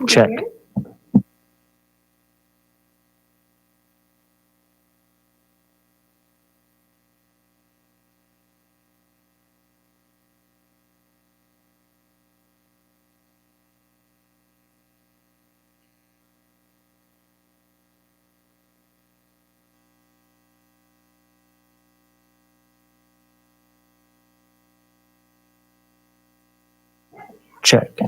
Check. Check.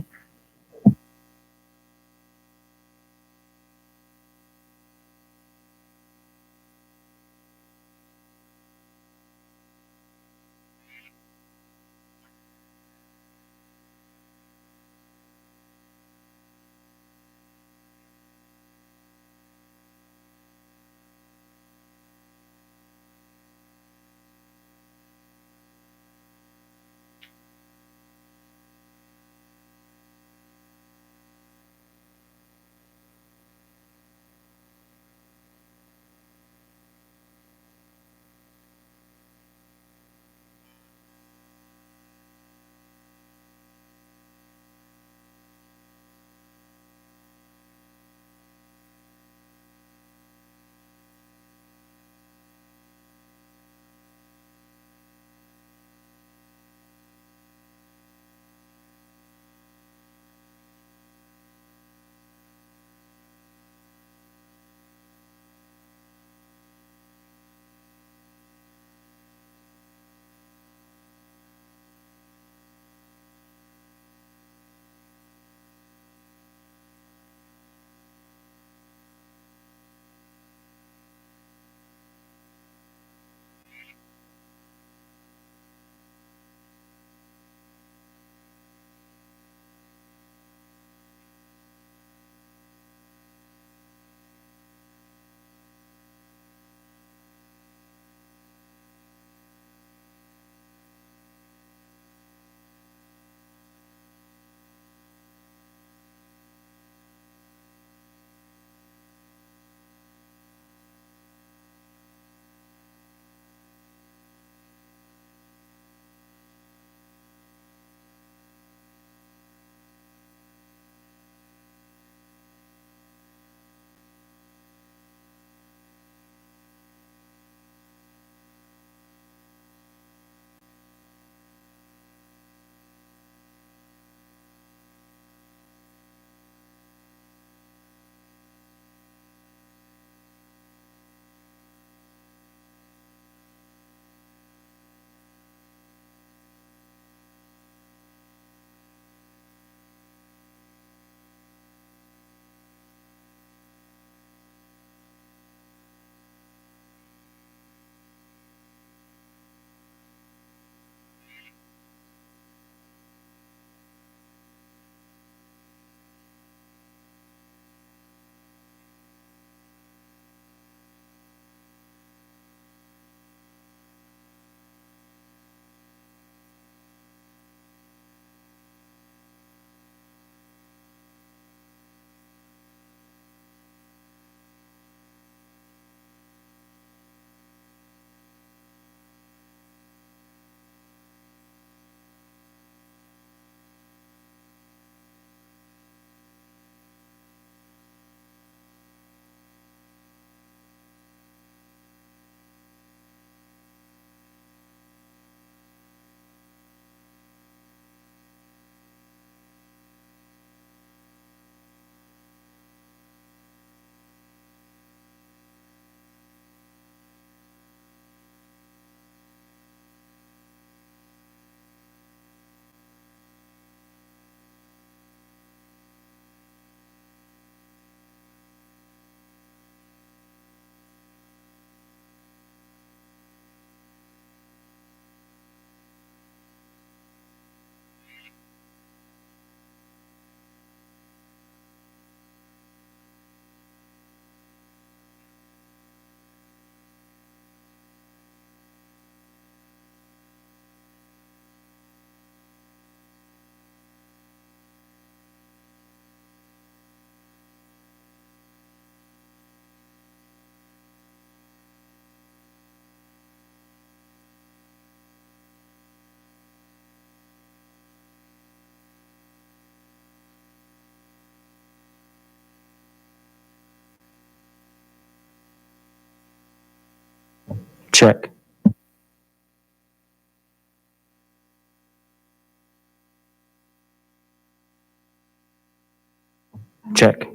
check, check,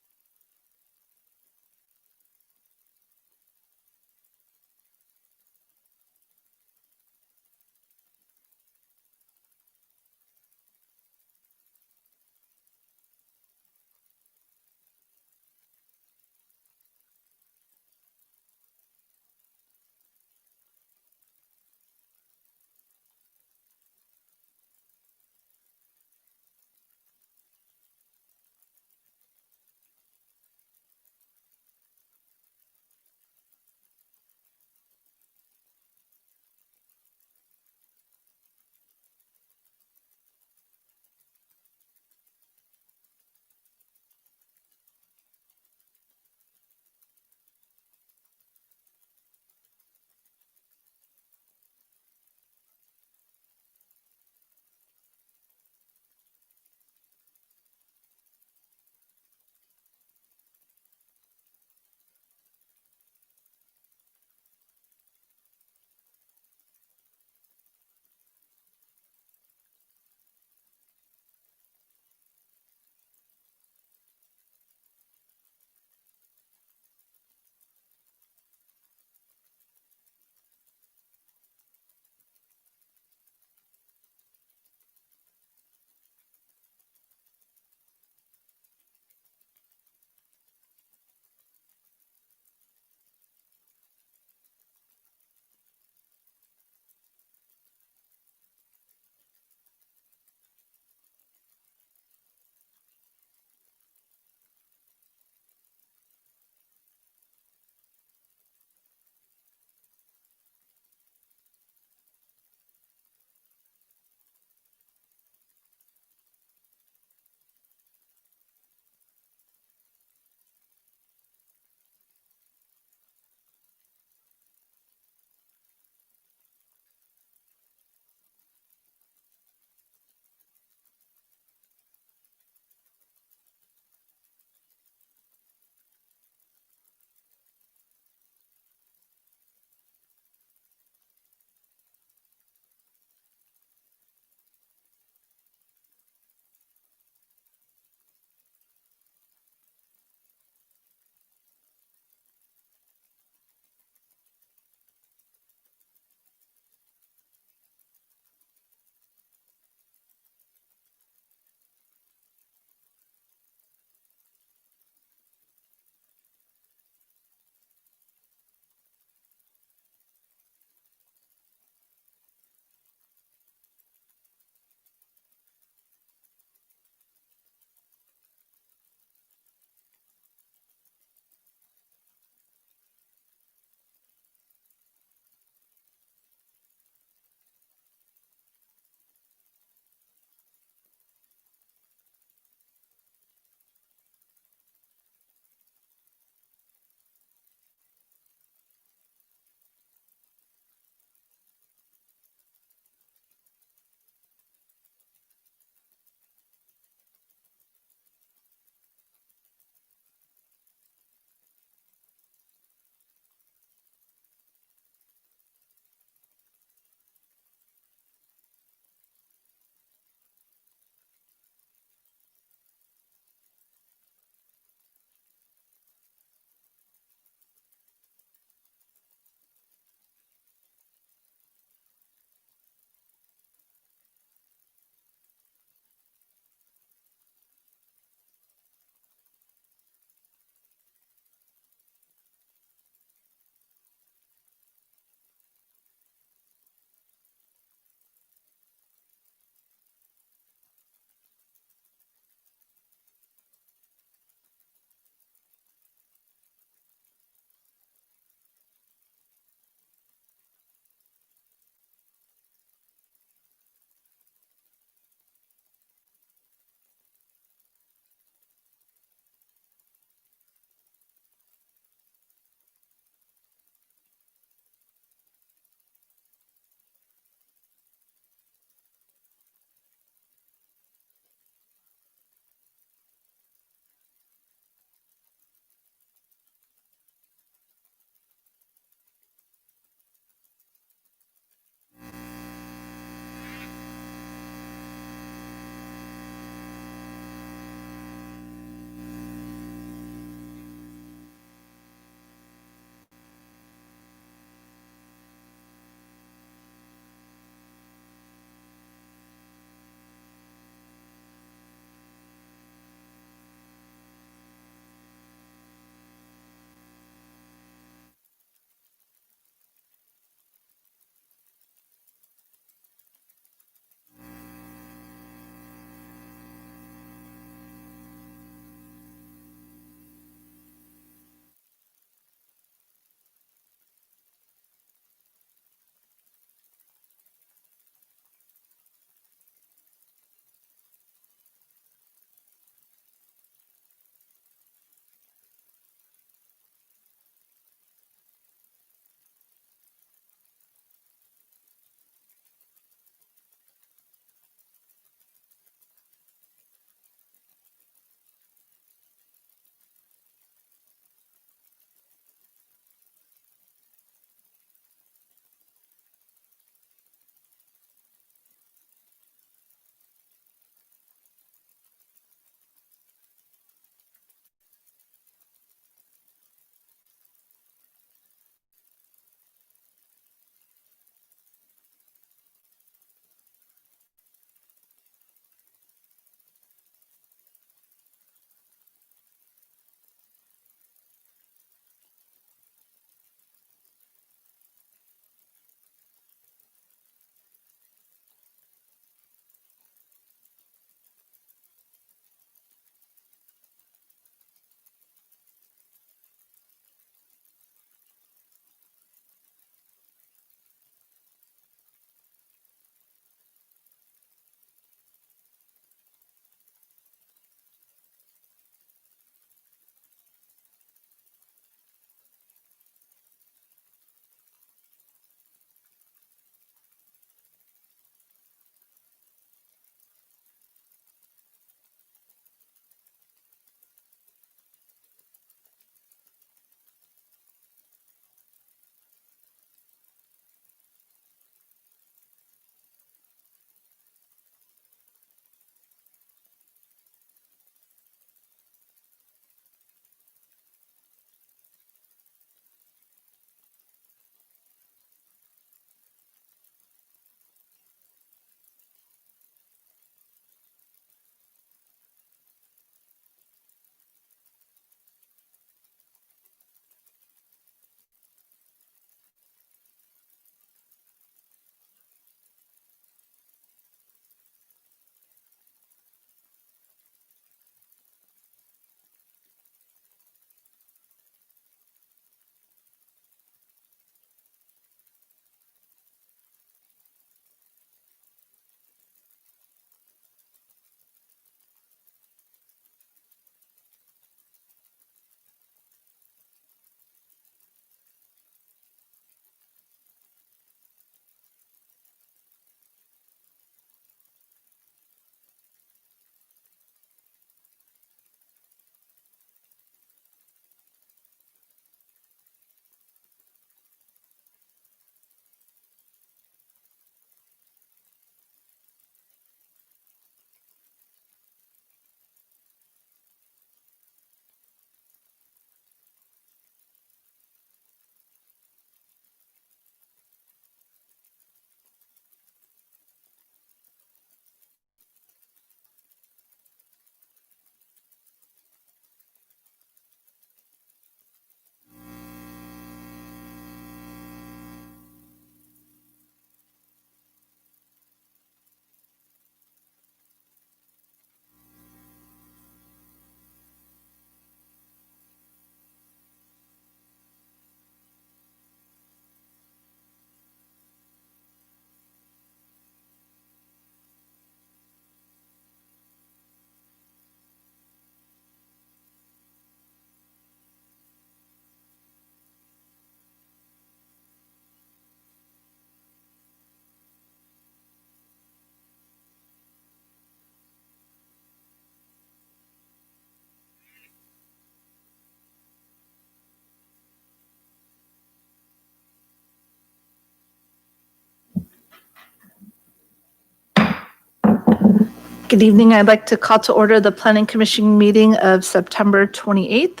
Good evening. I'd like to call to order the Planning Commission meeting of September 28th.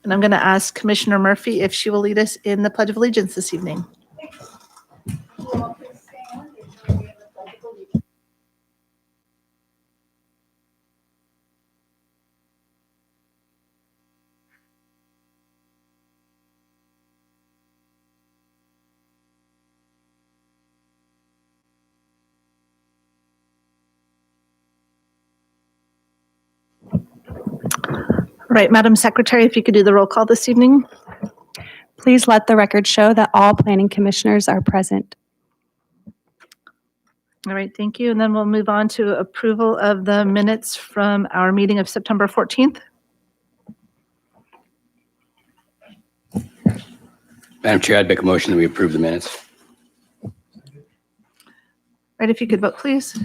And I'm going to ask Commissioner Murphy if she will lead us in the Pledge of Allegiance this evening. All right, Madam Secretary, if you could do the roll call this evening. Please let the record show that all planning commissioners are present. All right, thank you. And then we'll move on to approval of the minutes from our meeting of September 14th. Madam Chair, I'd make a motion that we approve the minutes. Right, if you could vote, please.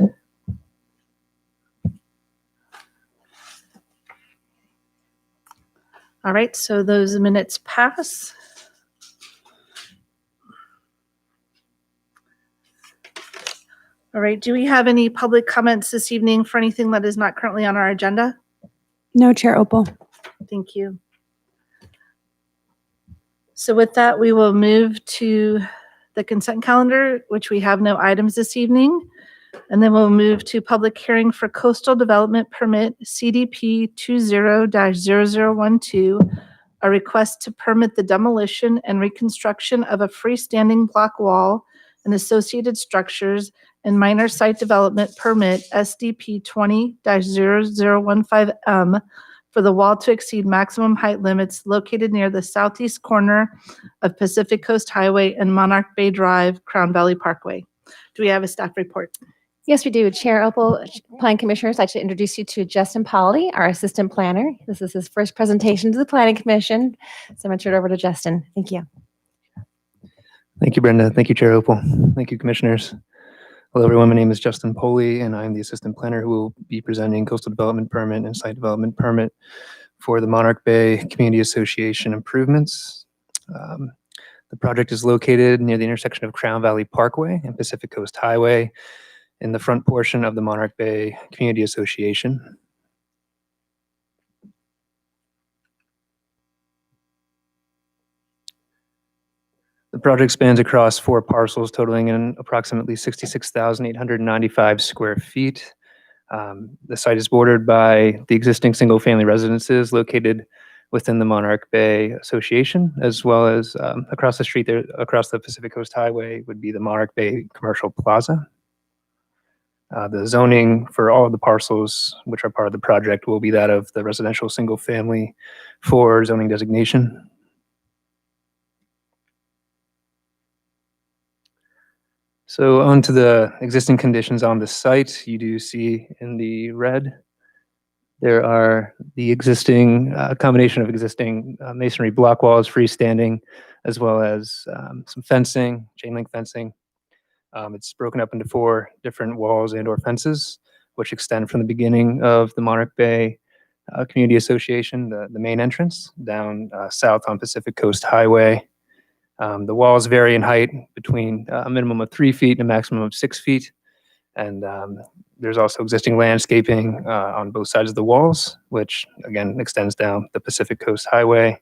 All right, so those minutes pass. All right, do we have any public comments this evening for anything that is not currently on our agenda? No, Chair Opal. Thank you. So with that, we will move to the consent calendar, which we have no items this evening. And then we'll move to public hearing for Coastal Development Permit CDP 20-0012, a request to permit the demolition and reconstruction of a freestanding block wall and associated structures and minor site development permit SDP 20-0015M for the wall to exceed maximum height limits located near the southeast corner of Pacific Coast Highway and Monarch Bay Drive, Crown Valley Parkway. Do we have a staff report? Yes, we do. Chair Opal, Planning Commissioners, I'd like to introduce you to Justin Polly, our Assistant Planner. This is his first presentation to the Planning Commission. So I'm going to turn it over to Justin. Thank you. Thank you, Brenda. Thank you, Chair Opal. Thank you, Commissioners. Hello, everyone. My name is Justin Poley, and I'm the Assistant Planner who will be presenting Coastal Development Permit and Site Development Permit for the Monarch Bay Community Association improvements. The project is located near the intersection of Crown Valley Parkway and Pacific Coast Highway in the front portion of the Monarch Bay Community Association. The project spans across 4 parcels totaling in approximately 66,895 square feet. The site is bordered by the existing single-family residences located within the Monarch Bay Association, as well as across the street there, across the Pacific Coast Highway, would be the Monarch Bay Commercial Plaza. The zoning for all of the parcels, which are part of the project, will be that of the residential single-family for zoning designation. So on to the existing conditions on the site. You do see in the red, there are the existing combination of existing masonry block walls, freestanding, as well as some fencing, chain link fencing. It's broken up into 4 different walls and/or fences, which extend from the beginning of the Monarch Bay Community Association, the main entrance, down south on Pacific Coast Highway. The walls vary in height between a minimum of 3 feet and a maximum of 6 feet. And there's also existing landscaping on both sides of the walls, which again extends down the Pacific Coast Highway.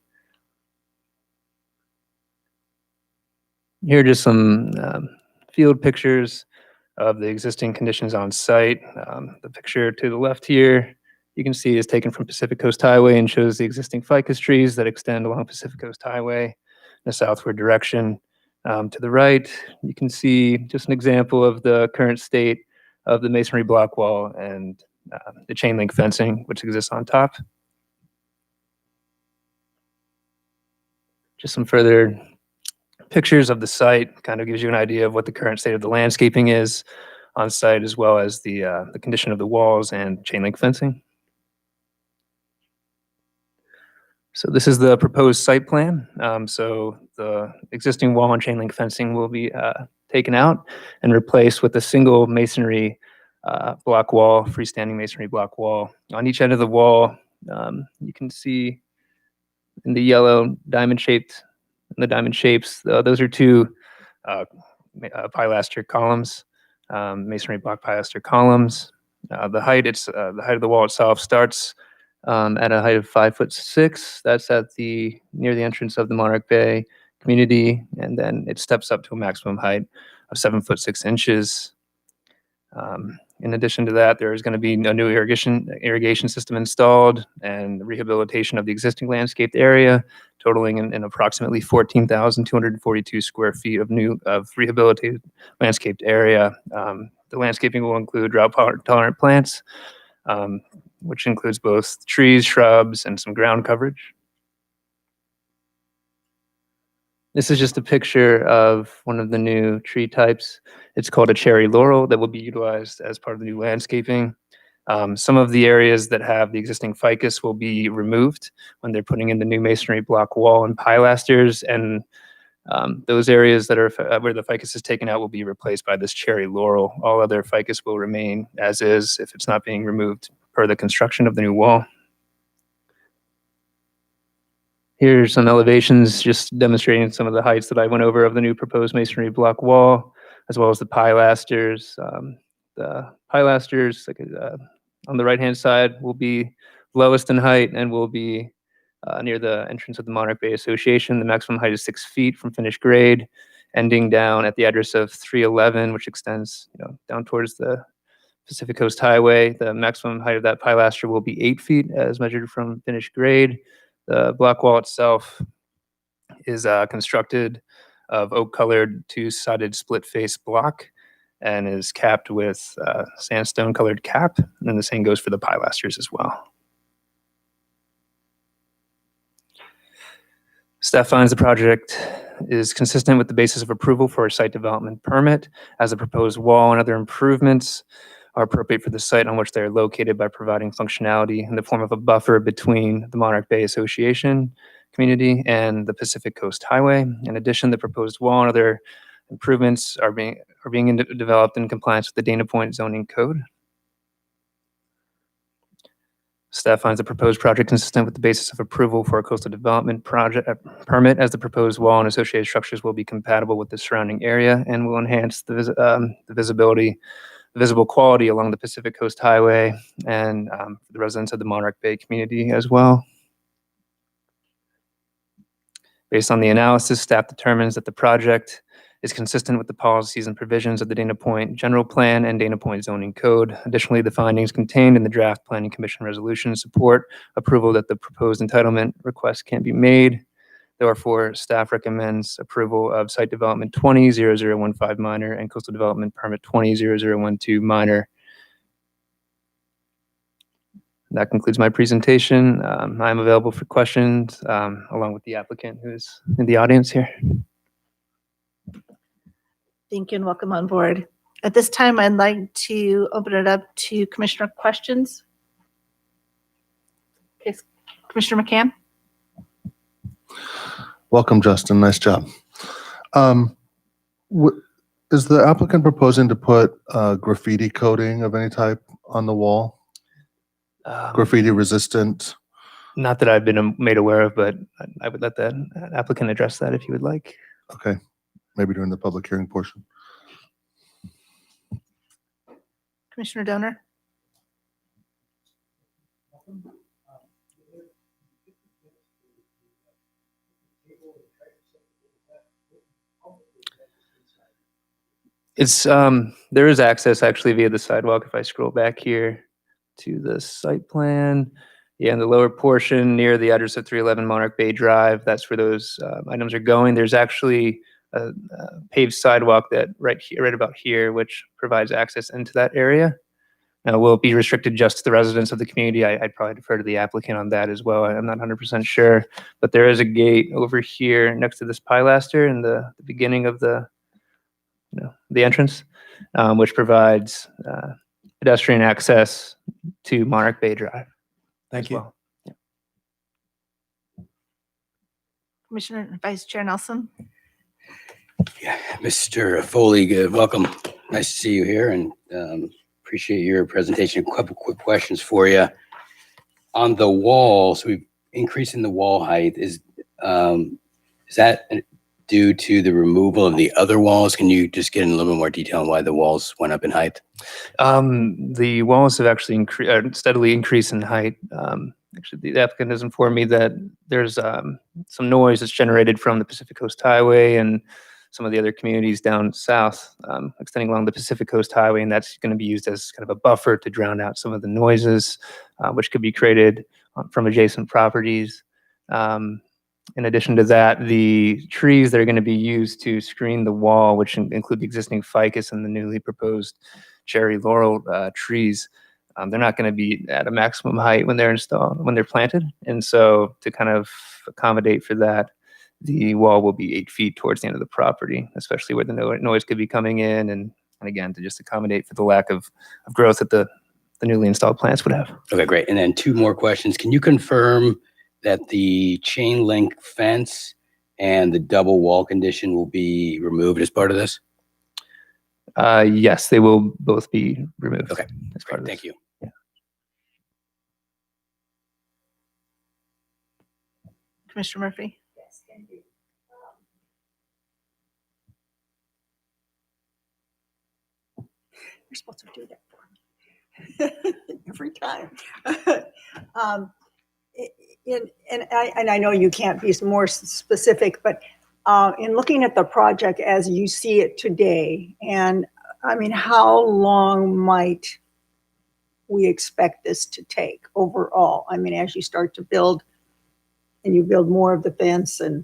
Here are just some field pictures of the existing conditions on site. The picture to the left here, you can see, is taken from Pacific Coast Highway and shows the existing ficus trees that extend along Pacific Coast Highway in a southward direction. To the right, you can see just an example of the current state of the masonry block wall and the chain link fencing, which exists on top. Just some further pictures of the site kind of gives you an idea of what the current state of the landscaping is on site, as well as the condition of the walls and chain link fencing. So this is the proposed site plan. So the existing wall and chain link fencing will be taken out and replaced with a single masonry block wall, freestanding masonry block wall. On each end of the wall, you can see in the yellow diamond shapes, those are 2 pilaster columns, masonry block pilaster columns. The height of the wall itself starts at a height of 5'6". That's at near the entrance of the Monarch Bay community, and then it steps up to a maximum height of 7'6". In addition to that, there is going to be a new irrigation system installed and rehabilitation of the existing landscaped area, totaling in approximately 14,242 square feet of rehabilitated landscaped area. The landscaping will include drought-tolerant plants, which includes both trees, shrubs, and some ground coverage. This is just a picture of one of the new tree types. It's called a cherry laurel that will be utilized as part of the new landscaping. Some of the areas that have the existing ficus will be removed when they're putting in the new masonry block wall and pilasters, and those areas that are where the ficus is taken out will be replaced by this cherry laurel. All other ficus will remain as is if it's not being removed per the construction of the new wall. Here's some elevations just demonstrating some of the heights that I went over of the new proposed masonry block wall, as well as the pilasters. The pilasters on the right-hand side will be lowest in height and will be near the entrance of the Monarch Bay Association. The maximum height is 6 feet from finished grade, ending down at the address of 311, which extends down towards the Pacific Coast Highway. The maximum height of that pilaster will be 8 feet as measured from finished grade. The block wall itself is constructed of oak-colored two-sided split-face block and is capped with sandstone-colored cap, and the same goes for the pilasters as well. Staff finds the project is consistent with the basis of approval for a site development permit, as the proposed wall and other improvements are appropriate for the site on which they are located by providing functionality in the form of a buffer between the Monarch Bay Association community and the Pacific Coast Highway. In addition, the proposed wall and other improvements are being developed in compliance with the Dana Point zoning code. Staff finds the proposed project consistent with the basis of approval for a coastal development project permit, as the proposed wall and associated structures will be compatible with the surrounding area and will enhance the visible quality along the Pacific Coast Highway and for the residents of the Monarch Bay community as well. Based on the analysis, staff determines that the project is consistent with the policies and provisions of the Dana Point General Plan and Dana Point Zoning Code. Additionally, the findings contained in the draft Planning Commission resolution support approval that the proposed entitlement request can be made. Therefore, staff recommends approval of Site Development 20-0015 minor and Coastal Development Permit 20-0012 minor. That concludes my presentation. I'm available for questions along with the applicant who's in the audience here. Thank you and welcome on board. At this time, I'd like to open it up to commissioner questions. Okay, Commissioner McCann. Welcome, Justin. Nice job. Is the applicant proposing to put graffiti coating of any type on the wall? Graffiti resistant? Not that I've been made aware of, but I would let that applicant address that if you would like. Okay, maybe during the public hearing portion. Commissioner Donor. It's there is access actually via the sidewalk. If I scroll back here to the site plan, yeah, in the lower portion near the address of 311 Monarch Bay Drive, that's where those items are going. There's actually a paved sidewalk that right about here, which provides access into that area. Now, will it be restricted just to the residents of the community? I'd probably defer to the applicant on that as well. I'm not 100% sure, but there is a gate over here next to this pilaster in the beginning of the entrance, which provides pedestrian access to Monarch Bay Drive. Thank you. Well. Yeah. Commissioner Vice Chair Nelson. Yeah, Mr. Foley, welcome. Nice to see you here, and appreciate your presentation. A couple quick questions for you. On the wall, so we've increasing the wall height. Is that due to the removal of the other walls? Can you just get in a little bit more detail on why the walls went up in height? The walls have actually steadily increased in height. Actually, the applicant has informed me that there's some noise that's generated from the Pacific Coast Highway and some of the other communities down south, extending along the Pacific Coast Highway, and that's going to be used as kind of a buffer to drown out some of the noises, which could be created from adjacent properties. In addition to that, the trees that are going to be used to screen the wall, which include the existing ficus and the newly proposed cherry laurel trees, they're not going to be at a maximum height when they're installed, when they're planted. And so to kind of accommodate for that, the wall will be 8 feet towards the end of the property, especially where the noise could be coming in. And again, to just accommodate for the lack of growth that the newly installed plants would have. Okay, great. And then 2 more questions. Can you confirm that the chain link fence and the double wall condition will be removed as part of this? Yes, they will both be removed. Okay, as part great. of Thank this. you. Commissioner Murphy? Yes, thank you. You're supposed to do that for me every time. And I know you can't be more specific, but in looking at the project as you see it today, and I mean, how long might we expect this to take overall? I mean, as you start to build and you build more of the fence, and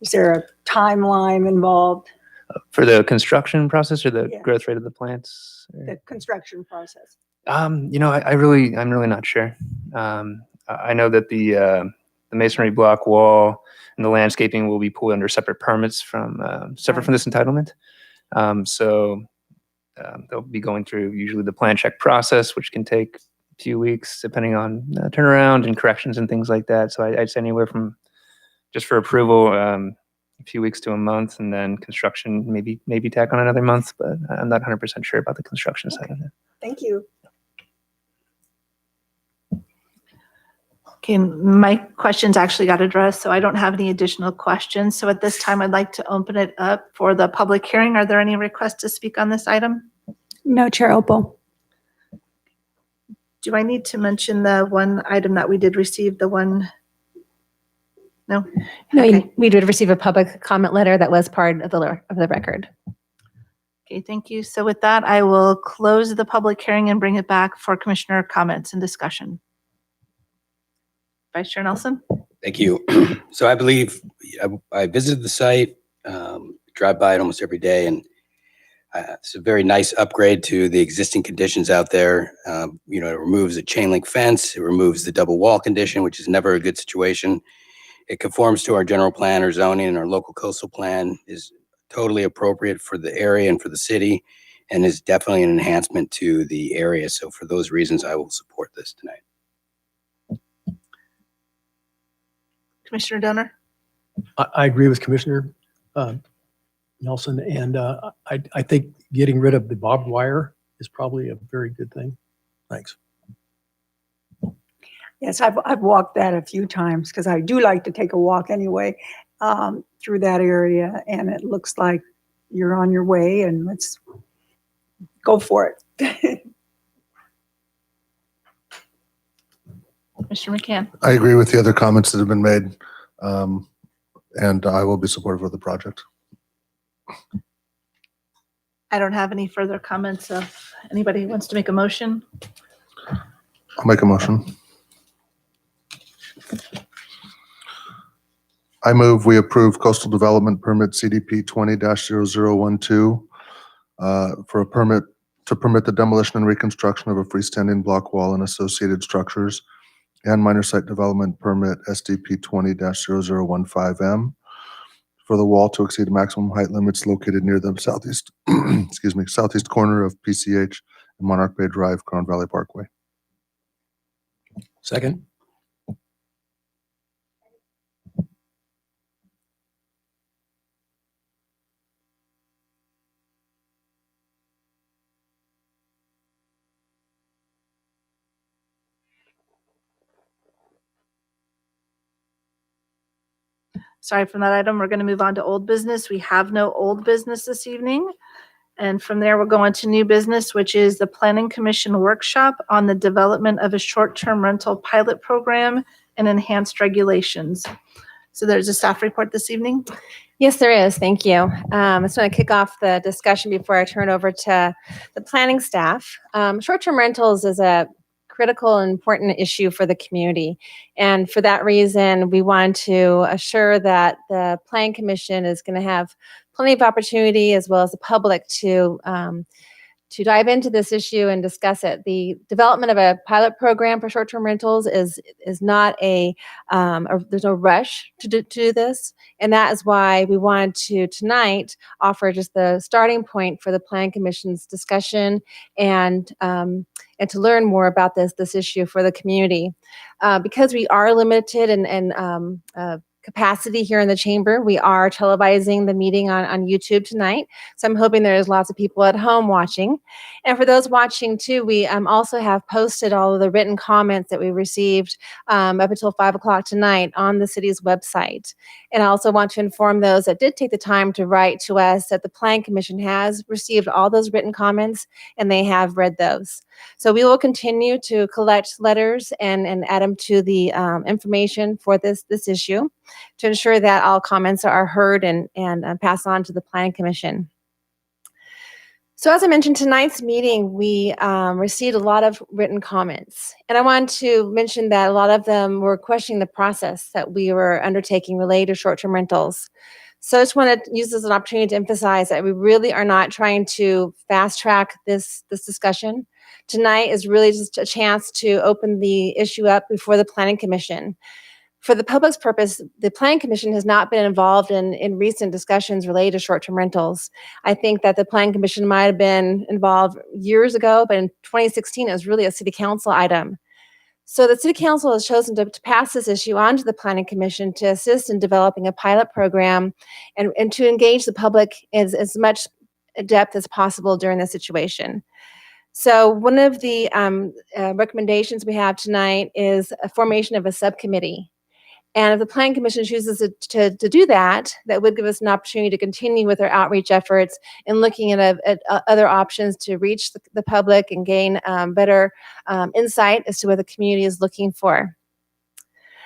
is there a timeline involved? For the construction process or the Yeah. growth rate of the plants? Or- The construction process? I'm really not sure. I know that the masonry block wall and the landscaping will be pulled under separate permits from separate from this entitlement. They'll be going through usually the plan check process, which can take a few weeks depending on turnaround and corrections and things like that. So I'd say anywhere from just for approval, a few weeks to a month, and then construction maybe tack on another month. But I'm not 100% sure about the construction side of it. Thank you. Okay, my questions actually got addressed, so I don't have any additional questions. So at this time, I'd like to open it up for the public hearing. Are there any requests to speak on this item? No, Chair Opal. Do I need to mention the one item that we did receive, the one? No? No, Okay. we did receive a public comment letter that was part of the record. Okay, thank you. So with that, I will close the public hearing and bring it back for commissioner comments and discussion. Vice Chair Nelson? Thank you. So I believe I visited the site, drive by it almost every day, and it's a very nice upgrade to the existing conditions out there. It removes a chain link fence, it removes the double wall condition, which is never a good situation. It conforms to our general plan or zoning, and our local coastal plan is totally appropriate for the area and for the city, and is definitely an enhancement to the area. So for those reasons, I will support this tonight. Commissioner Donor? I agree with Commissioner Nelson, and I think getting rid of the barbed wire is probably a very good thing. Thanks. Yes, I've walked that a few times because I do like to take a walk anyway through that area, and it looks like you're on your way, and let's go for it. Commissioner McCann? I agree with the other comments that have been made, and I will be supportive of the project. I don't have any further comments. If anybody wants to make a motion? I'll make a motion. I move we approve coastal development permit CDP 20-0012 for a permit to permit the demolition and reconstruction of a freestanding block wall and associated structures, and minor site development permit SDP 20-0015M for the wall to exceed maximum height limits located near the southeast, southeast corner of PCH and Monarch Bay Drive, Crown Valley Parkway. Second. Aside from that item, we're going to move on to old business. We have no old business this evening. And from there, we'll go on to new business, which is the Planning Commission workshop on the development of a short-term rental pilot program and enhanced regulations. So there's a staff report this evening. Yes, there is. Thank you. I just want to kick off the discussion before I turn over to the planning staff. Short-term rentals is a critical and important issue for the community. And for that reason, we want to assure that the Planning Commission is going to have plenty of opportunity, as well as the public, to dive into this issue and discuss it. The development of a pilot program for short-term rentals is not there's no rush to do this. And that is why we wanted to tonight offer just the starting point for the Planning Commission's discussion and to learn more about this issue for the community. Because we are limited in capacity here in the chamber, we are televising the meeting on YouTube tonight. So I'm hoping there's lots of people at home watching. And for those watching too, we also have posted all of the written comments that we received up until 5 o'clock tonight on the city's website. And I also want to inform those that did take the time to write to us that the Planning Commission has received all those written comments and they have read those. So we will continue to collect letters and add them to the information for this issue to ensure that all comments are heard and passed on to the Planning Commission. So as I mentioned, tonight's meeting, we received a lot of written comments. And I want to mention that a lot of them were questioning the process that we were undertaking related to short-term rentals. So I just want to use this as an opportunity to emphasize that we really are not trying to fast track this discussion. Tonight is really just a chance to open the issue up before the Planning Commission. For the public's purpose, the Planning Commission has not been involved in recent discussions related to short-term rentals. I think that the Planning Commission might have been involved years ago, but in 2016, it was really a city council item. So the city council has chosen to pass this issue on to the Planning Commission to assist in developing a pilot program and to engage the public as much depth as possible during this situation. So one of the recommendations we have tonight is a formation of a subcommittee. And if the Planning Commission chooses to do that, that would give us an opportunity to continue with our outreach efforts and looking at other options to reach the public and gain better insight as to what the community is looking for.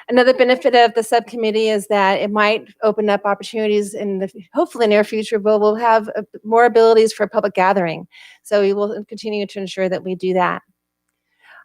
Another benefit of the subcommittee is that it might open up opportunities in the hopefully near future, but we'll have more abilities for public gathering. So we will continue to ensure that we do that.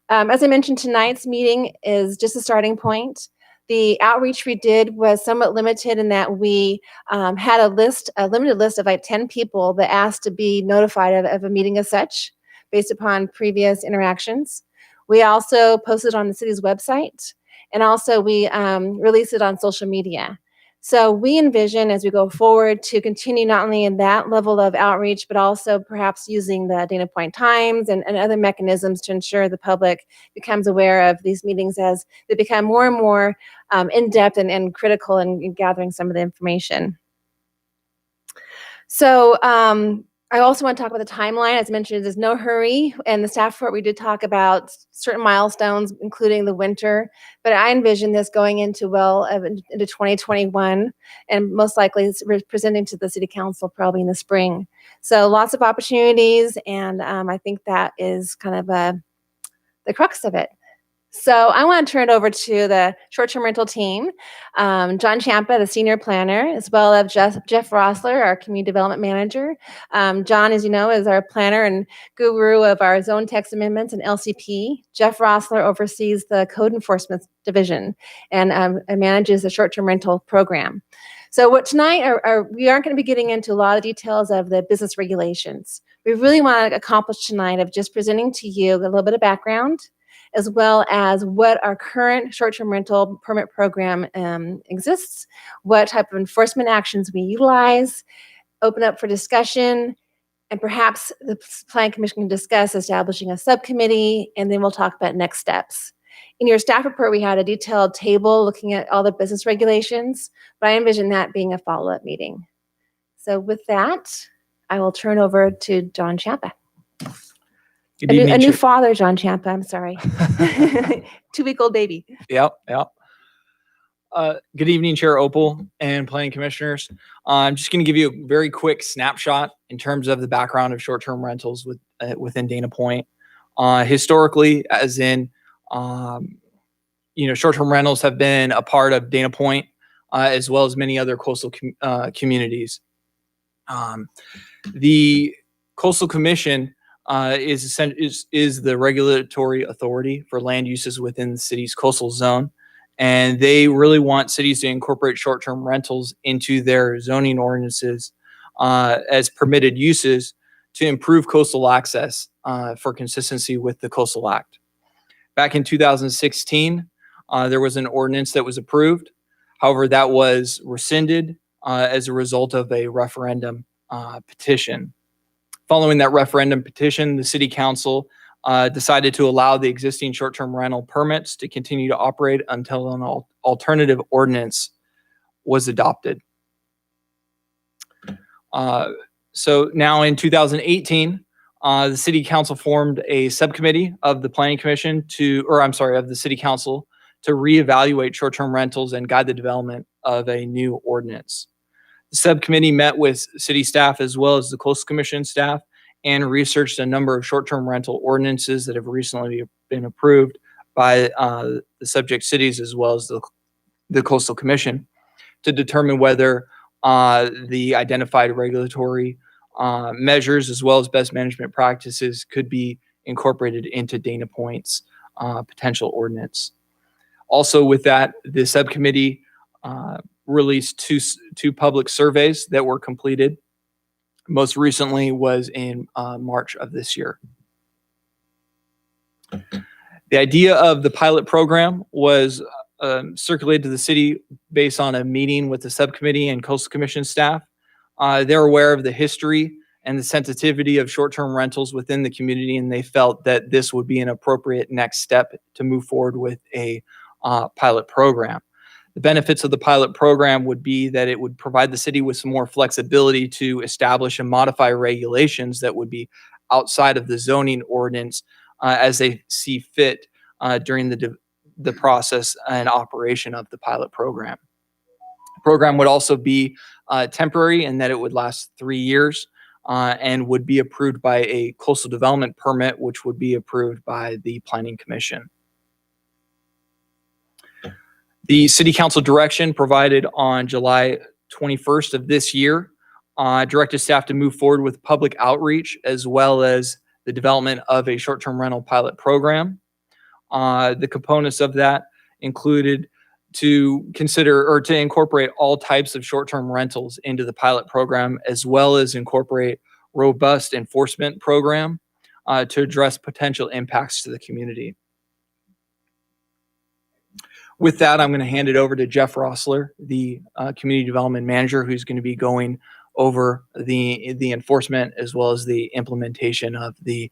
As I mentioned, tonight's meeting is just a starting point. The outreach we did was somewhat limited in that we had a limited list of like 10 people that asked to be notified of a meeting as such based upon previous interactions. We also posted on the city's website, and also we released it on social media. So we envision as we go forward to continue not only in that level of outreach, but also perhaps using the Dana Point Times and other mechanisms to ensure the public becomes aware of these meetings as they become more and more in-depth and critical in gathering some of the information. So I also want to talk about the timeline. As mentioned, there's no hurry. And the staff report, we did talk about certain milestones, including the winter. But I envision this going into 2021, and most likely it's presenting to the City Council probably in the spring. So lots of opportunities, and I think that is kind of the crux of it. So I want to turn it over to the short-term rental team, John Champa, the senior planner, as well as Jeff Rossler, our community development manager. John, as you know, is our planner and guru of our zone text amendments and LCP. Jeff Rossler oversees the code enforcement division and manages the short-term rental program. So tonight, we aren't going to be getting into a lot of details of the business regulations. We really want to accomplish tonight of just presenting to you a little bit of background, as well as what our current short-term rental permit program exists, what type of enforcement actions we utilize, open up for discussion, and perhaps the Planning Commission can discuss establishing a subcommittee, and then we'll talk about next steps. In your staff report, we had a detailed table looking at all the business regulations, but I envision that being a follow-up meeting. So with that, I will turn over to John Champa. Good A evening, new Chair. father, John Champa, I'm sorry. 2-week-old baby. Yep. Good evening, Chair Opal and Planning Commissioners. I'm just going to give you a very quick snapshot in terms of the background of short-term rentals within Dana Point. Historically, as in, short-term rentals have been a part of Dana Point, as well as many other coastal communities. The Coastal Commission is the regulatory authority for land uses within the city's coastal zone. And they really want cities to incorporate short-term rentals into their zoning ordinances as permitted uses to improve coastal access for consistency with the Coastal Act. Back in 2016, there was an ordinance that was approved. However, that was rescinded as a result of a referendum petition. Following that referendum petition, the City Council decided to allow the existing short-term rental permits to continue to operate until an alternative ordinance was adopted. So now in 2018, the City Council formed a subcommittee of the Planning Commission of the City Council to reevaluate short-term rentals and guide the development of a new ordinance. The subcommittee met with city staff as well as the Coastal Commission staff and researched a number of short-term rental ordinances that have recently been approved by the subject cities as well as the Coastal Commission to determine whether the identified regulatory measures as well as best management practices could be incorporated into Dana Point's potential ordinance. Also with that, the subcommittee released two public surveys that were completed. Most recently was in March of this year. The idea of the pilot program was circulated to the city based on a meeting with the subcommittee and Coastal Commission staff. They're aware of the history and the sensitivity of short-term rentals within the community, and they felt that this would be an appropriate next step to move forward with a pilot program. The benefits of the pilot program would be that it would provide the city with some more flexibility to establish and modify regulations that would be outside of the zoning ordinance as they see fit during the process and operation of the pilot program. The program would also be temporary in that it would last 3 years and would be approved by a coastal development permit, which would be approved by the Planning Commission. The City Council direction provided on July 21st of this year directed staff to move forward with public outreach as well as the development of a short-term rental pilot program. The components of that included to consider or to incorporate all types of short-term rentals into the pilot program, as well as incorporate robust enforcement program to address potential impacts to the community. With that, I'm going to hand it over to Jeff Rossler, the Community Development Manager, who's going to be going over the enforcement as well as the implementation of the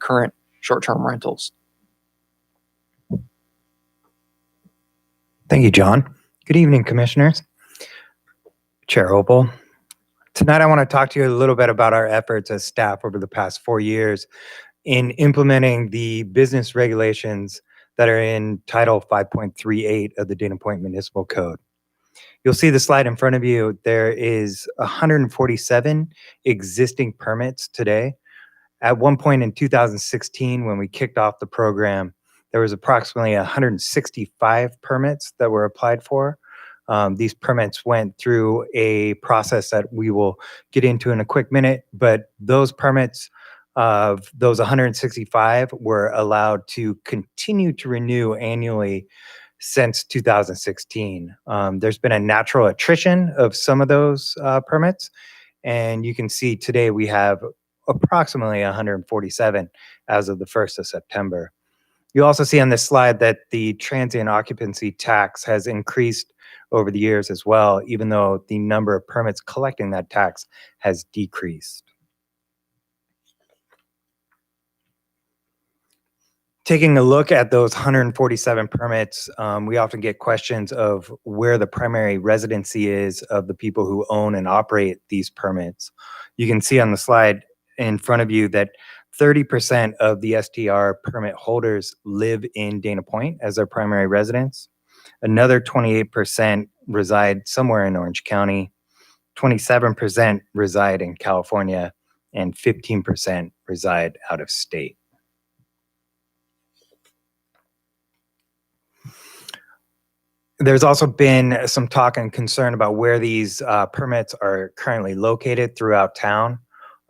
current short-term rentals. Thank you, John. Good evening, Commissioners. Chair Opal. Tonight, I want to talk to you a little bit about our efforts as staff over the past 4 years in implementing the business regulations that are in Title 5.38 of the Dana Point Municipal Code. You'll see the slide in front of you. There is 147 existing permits today. At one point in 2016, when we kicked off the program, there was approximately 165 permits that were applied for. These permits went through a process that we will get into in a quick minute, but those permits of those 165 were allowed to continue to renew annually since 2016. There's been a natural attrition of some of those permits, and you can see today we have approximately 147 as of the 1st of September. You also see on this slide that the transient occupancy tax has increased over the years as well, even though the number of permits collecting that tax has decreased. Taking a look at those 147 permits, we often get questions of where the primary residency is of the people who own and operate these permits. You can see on the slide in front of you that 30% of the STR permit holders live in Dana Point as their primary residence. Another 28% reside somewhere in Orange County, 27% reside in California, and 15% reside out of state. There's also been some talk and concern about where these permits are currently located throughout town.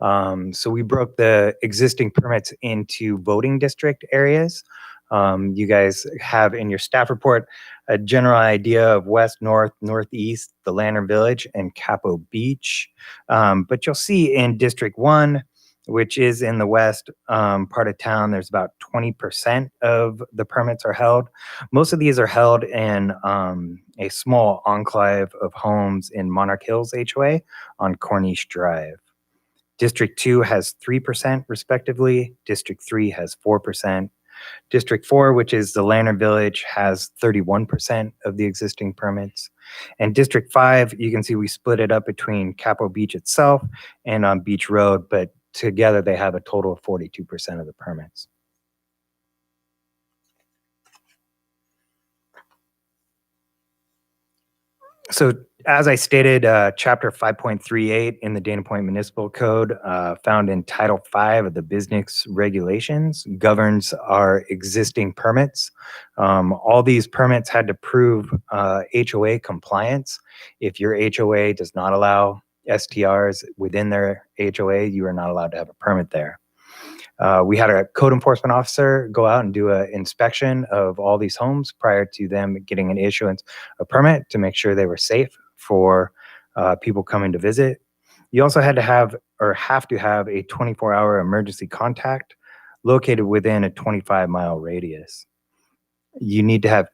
So we broke the existing permits into voting district areas. You guys have in your staff report a general idea of west, north, northeast, the Lantern Village, and Capo Beach. But you'll see in District 1, which is in the west part of town, there's about 20% of the permits are held. Most of these are held in a small enclave of homes in Monarch Hills HOA on Corniche Drive. District 2 has 3% respectively. District 3 has 4%. District 4, which is the Lantern Village, has 31% of the existing permits. And District 5, you can see we split it up between Capo Beach itself and on Beach Road, but together they have a total of 42% of the permits. So as I stated, Chapter 5.38 in the Dana Point Municipal Code, found in Title 5 of the Business Regulations, governs our existing permits. All these permits had to prove HOA compliance. If your HOA does not allow STRs within their HOA, you are not allowed to have a permit there. We had a code enforcement officer go out and do an inspection of all these homes prior to them getting an issuance of permit to make sure they were safe for people coming to visit. You also had to have a 24-hour emergency contact located within a 25-mile radius. You need to have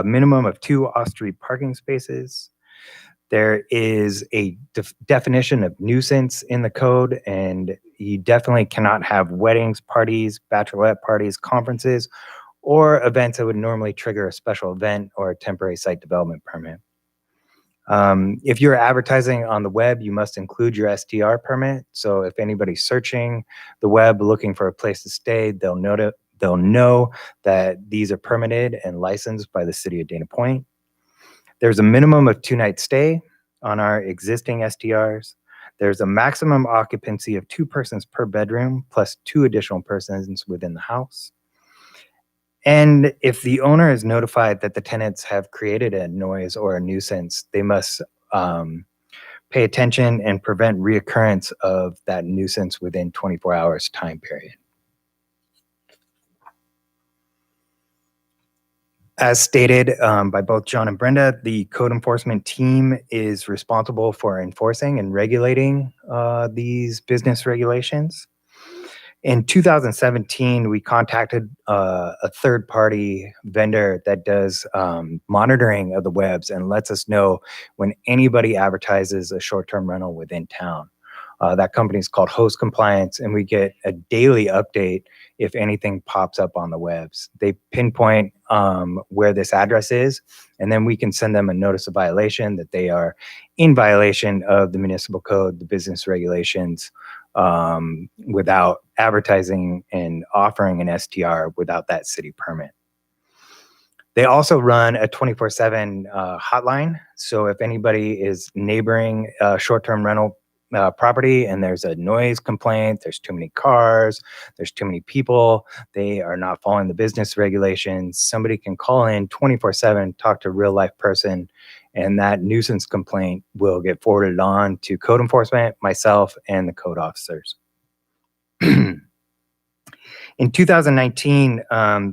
minimum of 2 off-street parking spaces. There is a definition of nuisance in the code, and you definitely cannot have weddings, parties, bachelorette parties, conferences, or events that would normally trigger a special event or a temporary site development permit. If you're advertising on the web, you must include your STR permit. So if anybody's searching the web looking for a place to stay, they'll know that these are permitted and licensed by the city of Dana Point. There's a minimum of 2-night stay on our existing STRs. There's a maximum occupancy of 2 persons per bedroom plus 2 additional persons within the house. And if the owner is notified that the tenants have created a noise or a nuisance, they must pay attention and prevent reoccurrence of that nuisance within 24 hours time period. As stated by both John and Brenda, the code enforcement team is responsible for enforcing and regulating these business regulations. In 2017, we contacted a third-party vendor that does monitoring of the webs and lets us know when anybody advertises a short-term rental within town. That company is called Host Compliance, and we get a daily update if anything pops up on the webs. They pinpoint where this address is, and then we can send them a notice of violation that they are in violation of the municipal code, the business regulations, without advertising and offering an STR without that city permit. They also run a 24/7 hotline. So if anybody is neighboring a short-term rental property and there's a noise complaint, there's too many cars, there's too many people, they are not following the business regulations, somebody can call in 24/7, talk to a real life person, and that nuisance complaint will get forwarded on to code enforcement, myself, and the code officers. In 2019,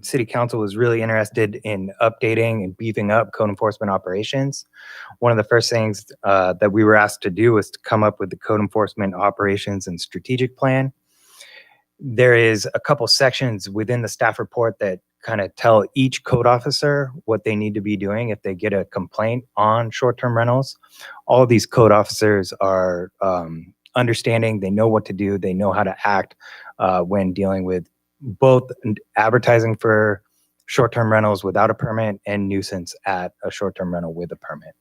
City Council was really interested in updating and beefing up code enforcement operations. One of the first things that we were asked to do was to come up with the code enforcement operations and strategic plan. There is a couple sections within the staff report that kind of tell each code officer what they need to be doing if they get a complaint on short-term rentals. All of these code officers are understanding, they know what to do, they know how to act when dealing with both advertising for short-term rentals without a permit and nuisance at a short-term rental with a permit.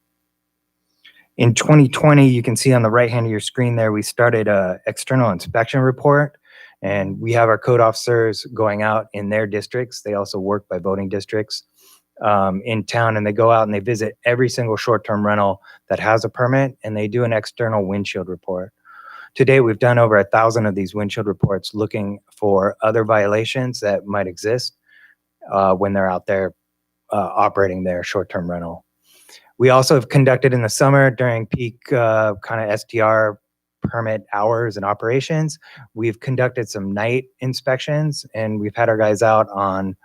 In 2020, you can see on the right hand of your screen there, we started an external inspection report, and we have our code officers going out in their districts. They also work by voting districts, in town, and they go out and they visit every single short-term rental that has a permit, and they do an external windshield report. Today, we've done over 1,000 of these windshield reports looking for other violations that might exist when they're out there operating their short-term rental. We also have conducted in the summer during peak kind of STR permit hours and operations. We've conducted some night inspections, and we've had our guys out on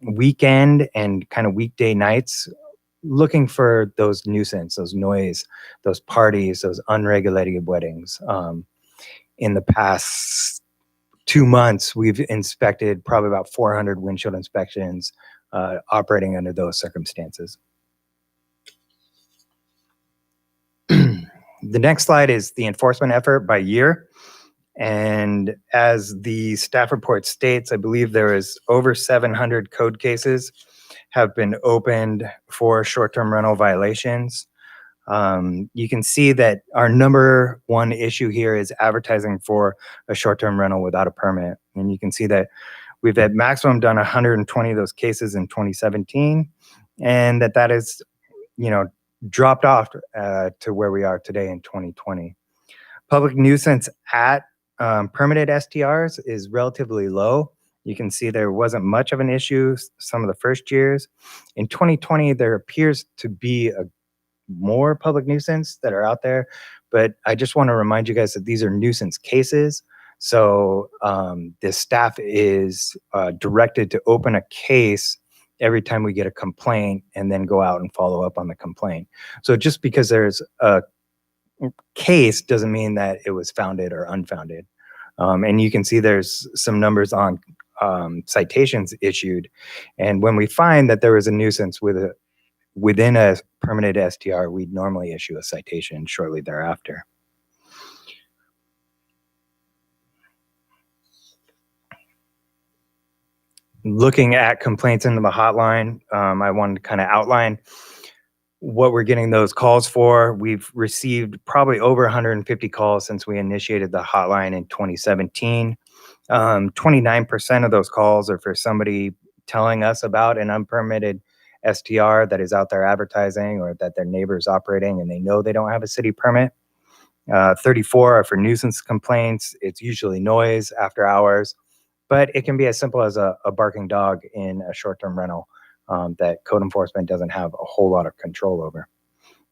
weekend and kind of weekday nights looking for those nuisance, those noise, those parties, those unregulated weddings. In the past 2 months, we've inspected probably about 400 windshield inspections operating under those circumstances. The next slide is the enforcement effort by year. And as the staff report states, I believe there is over 700 code cases have been opened for short-term rental violations. You can see that our number one issue here is advertising for a short-term rental without a permit. And you can see that we've at maximum done 120 of those cases in 2017, and that is, dropped off to where we are today in 2020. Public nuisance at permitted STRs is relatively low. You can see there wasn't much of an issue some of the first years. In 2020, there appears to be more public nuisance that are out there, but I just want to remind you guys that these are nuisance cases. So the staff is directed to open a case every time we get a complaint and then go out and follow up on the complaint. So just because there's a case doesn't mean that it was founded or unfounded. And you can see there's some numbers on citations issued. And when we find that there is a nuisance within a permitted STR, we'd normally issue a citation shortly thereafter. Looking at complaints into the hotline, I wanted to kind of outline what we're getting those calls for. We've received probably over 150 calls since we initiated the hotline in 2017. 29% of those calls are for somebody telling us about an unpermitted STR that is out there advertising or that their neighbor's operating and they know they don't have a city permit. 34 are for nuisance complaints. It's usually noise after hours, but it can be as simple as a barking dog in a short-term rental that code enforcement doesn't have a whole lot of control over.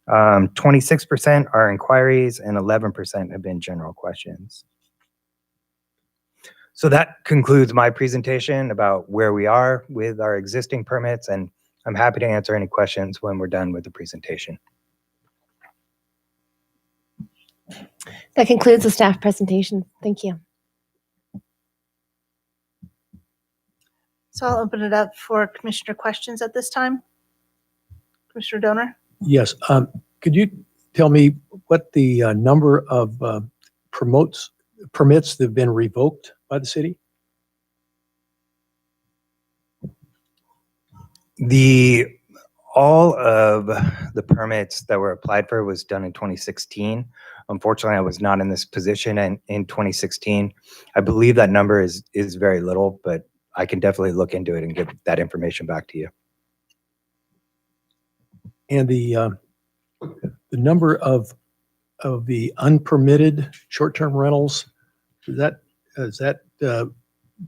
26% are inquiries and 11% have been general questions. So that concludes my presentation about where we are with our existing permits, and I'm happy to answer any questions when we're done with the presentation. That concludes the staff presentation. Thank you. So I'll open it up for commissioner questions at this time. Commissioner Donor? Yes. Could you tell me what the number of permits that have been revoked by the city? All of the permits that were applied for was done in 2016. Unfortunately, I was not in this position in 2016. I believe that number is very little, but I can definitely look into it and get that information back to you. And the number of the unpermitted short-term rentals, is that the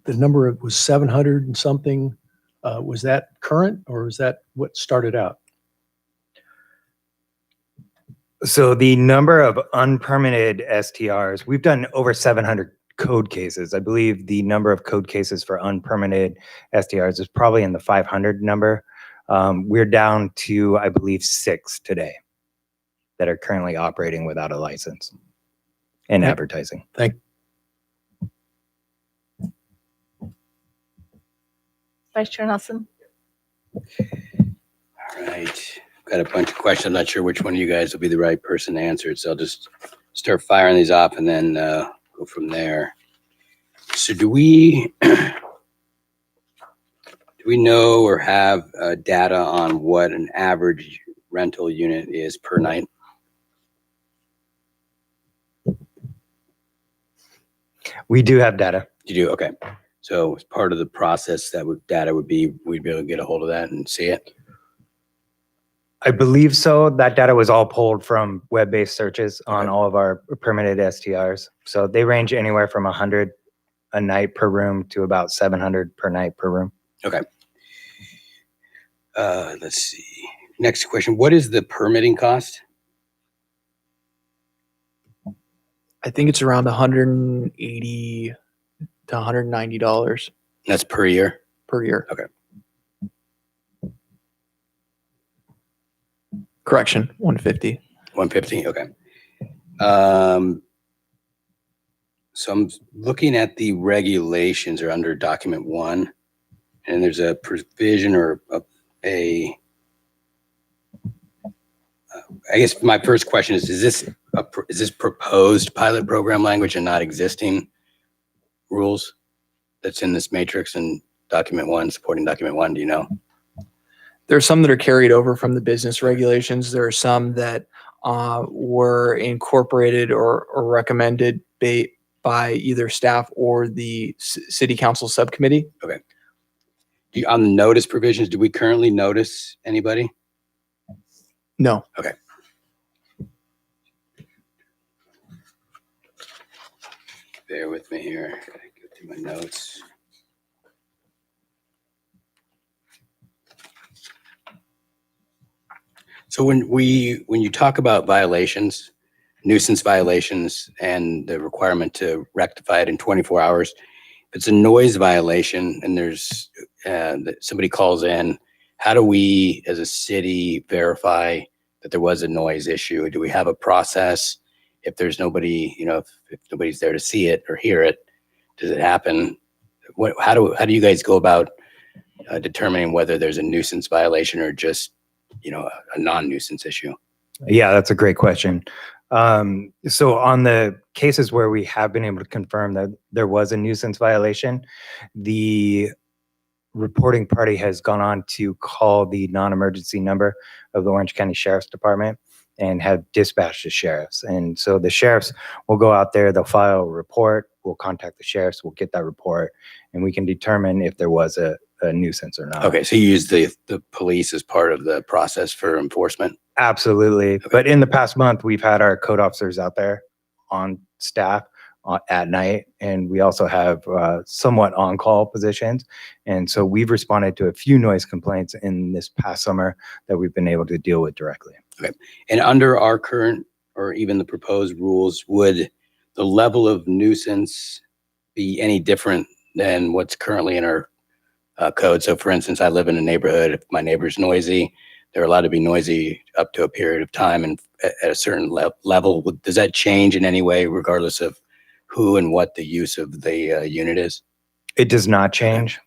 number was 700 and something? Was that current, or is that what started out? So the number of unpermitted STRs, we've done over 700 code cases. I believe the number of code cases for unpermitted STRs is probably in the 500 number. We're down to, I believe, 6 today that are currently operating without a license and advertising. Thank you. Vice Chair Nelson? All right. Got a bunch of questions. I'm not sure which one of you guys will be the right person to answer it, so I'll just start firing these off and then go from there. So do we know or have data on what an average rental unit is per night? We do have data. You do? Okay. So as part of the process, data would be, we'd be able to get a hold of that and see it. I believe so. That data was all pulled from web-based searches on Okay. all of our permitted STRs. So they range anywhere from 100 a night per room to about 700 per night per room. Okay. Let's see. Next question. What is the permitting cost? I think it's around $180 to $190 That's per year. per year. Okay. Correction, 150. 150. Okay. So I'm looking at the regulations are under document 1, and there's a provision or I guess my first question is this proposed pilot program language and not existing rules that's in this matrix and document 1, supporting document 1? Do you know? There are some that are carried over from the business regulations. There are some that were incorporated or recommended by either staff or the city council subcommittee. On the notice provisions, do we currently notice anybody? No. Okay. Bear with me here. Gotta go through my notes. So when you talk about violations, nuisance violations, and the requirement to rectify it in 24 hours, if it's a noise violation and there's that somebody calls in, how do we as a city verify that there was a noise issue? Do we have a process? If there's nobody, if nobody's there to see it or hear it, does it happen? How do you guys go about determining whether there's a nuisance violation or just, a non-nuisance issue? Yeah, that's a great question. So on the cases where we have been able to confirm that there was a nuisance violation, the reporting party has gone on to call the non-emergency number of the Orange County Sheriff's Department and have dispatched the sheriffs. And so the sheriffs will go out there, they'll file a report, we'll contact the sheriffs, we'll get that report, and we can determine if there was a nuisance or not. Okay, so you use the police as part of the process for enforcement? Absolutely. But in the past month, we've had our code officers out there on staff at night, and we also have somewhat on-call positions. And so we've responded to a few noise complaints in this past summer that we've been able to deal with directly. Okay. And under our current or even the proposed rules, would the level of nuisance be any different than what's currently in our code? So for instance, I live in a neighborhood. If my neighbor's noisy, they're allowed to be noisy up to a period of time and at a certain level. Does that change in any way regardless of who and what the use of the unit is? It does not change,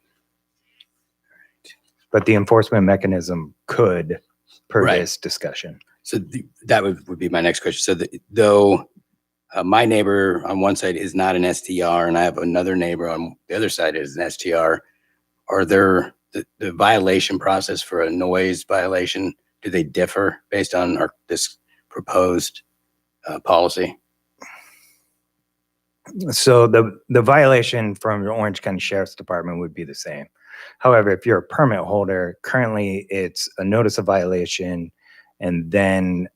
but the enforcement mechanism could per Right. this discussion. So that would be my next question. So though my neighbor on one side is not an STR and I have another neighbor on the other side is an STR, are there the violation process for a noise violation, do they differ based on this proposed policy? So the violation from the Orange County Sheriff's Department would be the same. However, if you're a permit holder, currently it's a notice of violation and then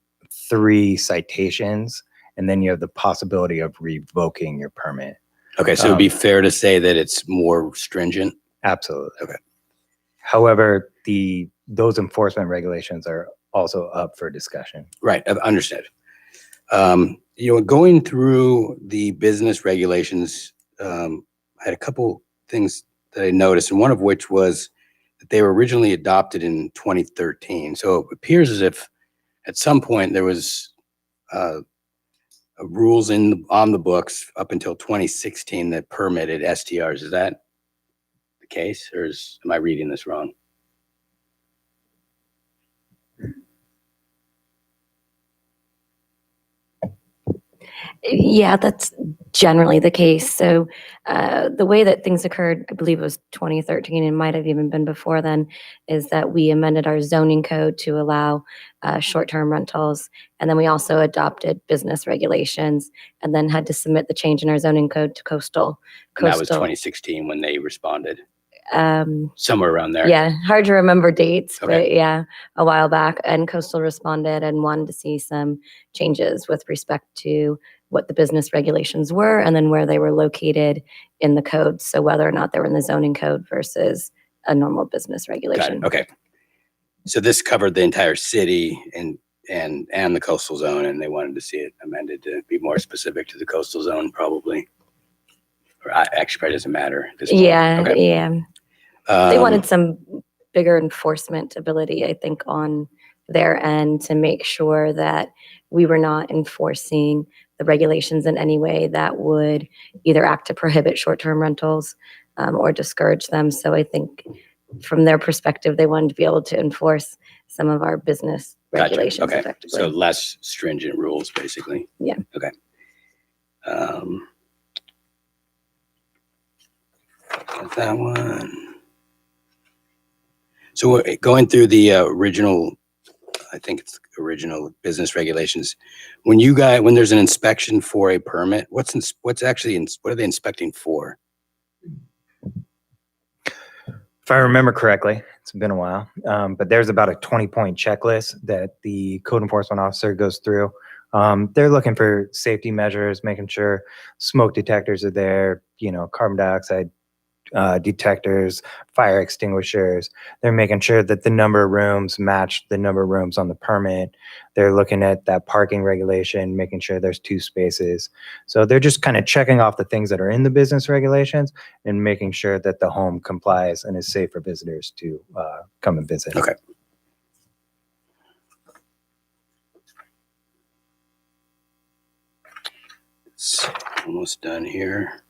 3 citations, and then you have the possibility of revoking your permit. Okay, so it'd be fair to say that it's more stringent? Absolutely. Okay. However, those enforcement regulations are also up for discussion. Right, I've understood. Going through the business regulations, I had a couple things that I noticed, and one of which was that they were originally adopted in 2013. So it appears as if at some point there was rules on the books up until 2016 that permitted STRs. Is that the case, or am I reading this wrong? Yeah, generally the case. So the way that things occurred, I believe it was 2013, and might have even been before then, is that we amended our zoning code to allow short-term rentals. And then we also adopted business regulations and then had to submit the change in our zoning code to coastal. And that was 2016 when they responded, Um, somewhere around there. yeah, hard to remember dates, Okay. but yeah, a while back. And coastal responded and wanted to see some changes with respect to what the business regulations were and then where they were located in the code. So whether or not they were in the zoning code versus a normal business Got regulation. it. Okay. So this covered the entire city and the coastal zone, and they wanted to see it amended to be more specific to the coastal zone, probably. Or actually, probably doesn't matter at this point. Yeah, Okay. yeah. They wanted Um, some bigger enforcement ability, I think, on their end to make sure that we were not enforcing the regulations in any way that would either act to prohibit short-term rentals or discourage them. So I think from their perspective, they wanted to be able to enforce some of our business Gotcha. regulations Okay. effectively. So less stringent rules, basically. Yeah. Okay. Got that one. So we're going through the original, I think it's original business regulations. When there's an inspection for a permit, what are they inspecting for? If I remember correctly, it's been a while, but there's about a 20-point checklist that the code enforcement officer goes through. They're looking for safety measures, making sure smoke detectors are there, carbon dioxide detectors, fire extinguishers. They're making sure that the number of rooms match the number of rooms on the permit. They're looking at that parking regulation, making sure there's 2 spaces. So they're just kind of checking off the things that are in the business regulations and making sure that the home complies and is safe for visitors to come and visit. Okay. It's almost done here.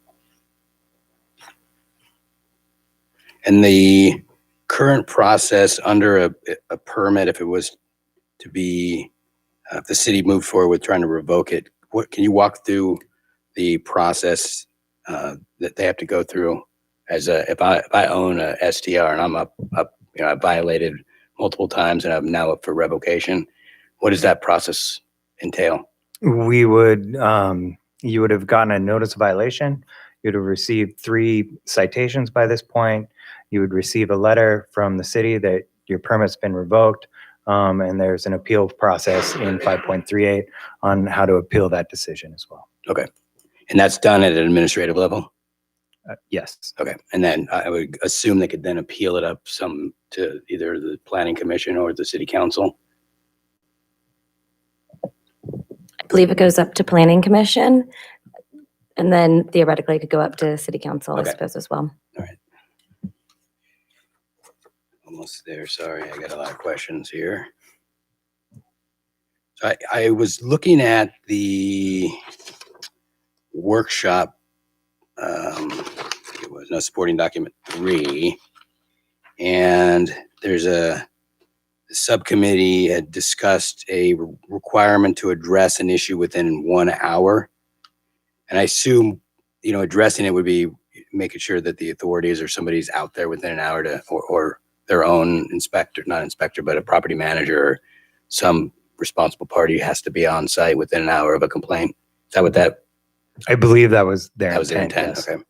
And the current process under a permit, if it was to be, if the city moved forward with trying to revoke it, can you walk through the process that they have to go through if I own a STR and I'm up, I violated multiple times and I'm now up for revocation, what does that process entail? We would, you would have gotten a notice of violation. You'd have received 3 citations by this point. You would receive a letter from the city that your permit's been revoked. And there's an appeal process in 5.38 on how to appeal that decision as well. Okay. And that's done at an administrative level? Yes. Okay. And then I would assume they could then appeal it up to either the planning commission or the city council? I believe it goes up to planning commission and then theoretically it could go up to city council, Okay. I suppose, as well. All right. Almost there. Sorry, I got a lot of questions here. So I was looking at the workshop. It was supporting document 3, and there's a subcommittee had discussed a requirement to address an issue within 1 hour. And I assume, addressing it would be making sure that the authorities or somebody's out there within an hour or their own inspector, not inspector, but a property manager or some responsible party has to be on site within an hour of a complaint. Is that what that I believe that was their was their intent? yes. Okay.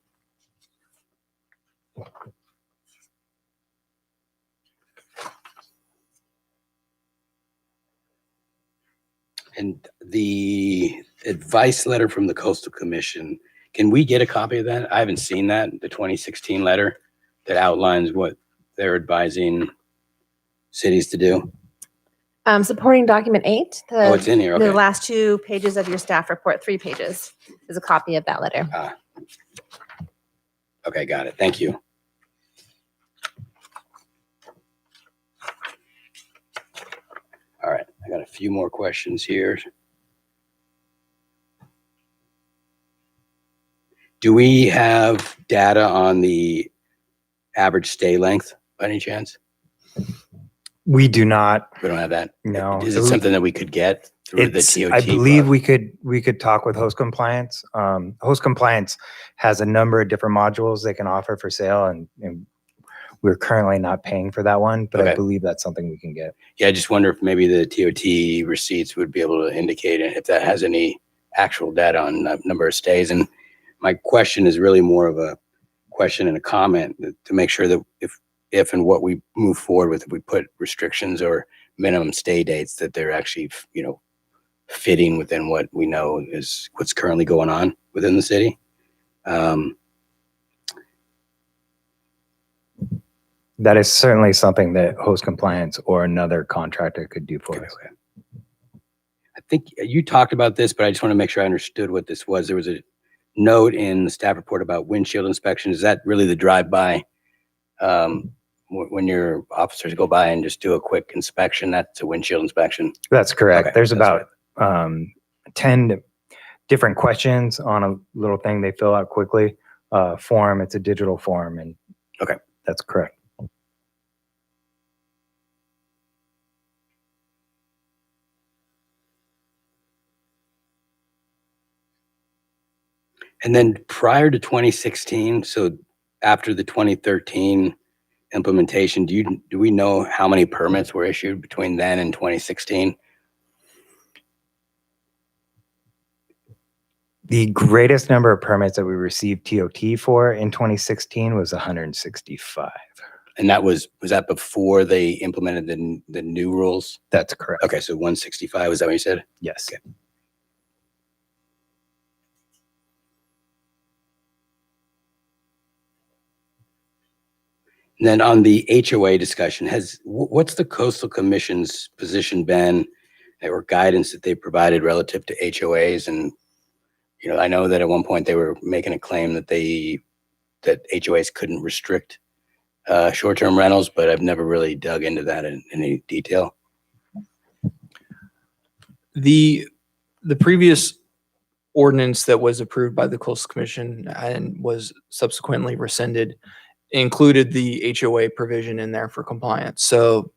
And the advice letter from the Coastal Commission, can we get a copy of that? I haven't seen that, the 2016 letter that outlines what they're advising cities to do. Supporting document 8. Oh, it's in here. Okay. The last 2 pages of your staff report, 3 pages, is a copy of that letter. Okay, got it. Thank you. All right, I got a few more questions here. Do we have data on the average stay length by any chance? We do not. We don't have that. No. Is it something that we could get? through the It's, TOT? I believe process? we could talk with host compliance. Host compliance has a number of different modules they can offer for sale, and we're currently not paying for that one, but I Okay. believe that's something we can get. Yeah, I just wonder if maybe the TOT receipts would be able to indicate if that has any actual data on number of stays. And my question is really more of a question and a comment to make sure that if and what we move forward with, if we put restrictions or minimum stay dates, that they're actually, fitting within what we know is what's currently going on within the city. That is certainly something that host compliance or another contractor could do for Okay, us. okay. I think you talked about this, but I just want to make sure I understood what this was. There was a note in the staff report about windshield inspection. Is that really the drive-by? When your officers go by and just do a quick inspection, that's a windshield inspection? That's correct. Okay, There's that's about 10 different questions on a little thing they fill out quickly. Form, it's a digital form, and Okay. that's correct. And then prior to 2016, so after the 2013 implementation, do we know how many permits were issued between then and 2016? The greatest number of permits that we received TOT for in 2016 was 165. And that was that before they implemented the new rules? That's correct. Okay, so 165, was that what you said? Yes. Okay. And then on the HOA discussion, what's the Coastal Commission's position been or guidance that they provided relative to HOAs? And, I know that at one point they were making a claim that HOAs couldn't restrict short-term rentals, but I've never really dug into that in any detail. The previous ordinance that was approved by the Coastal Commission and was subsequently rescinded included the HOA provision in there for compliance. So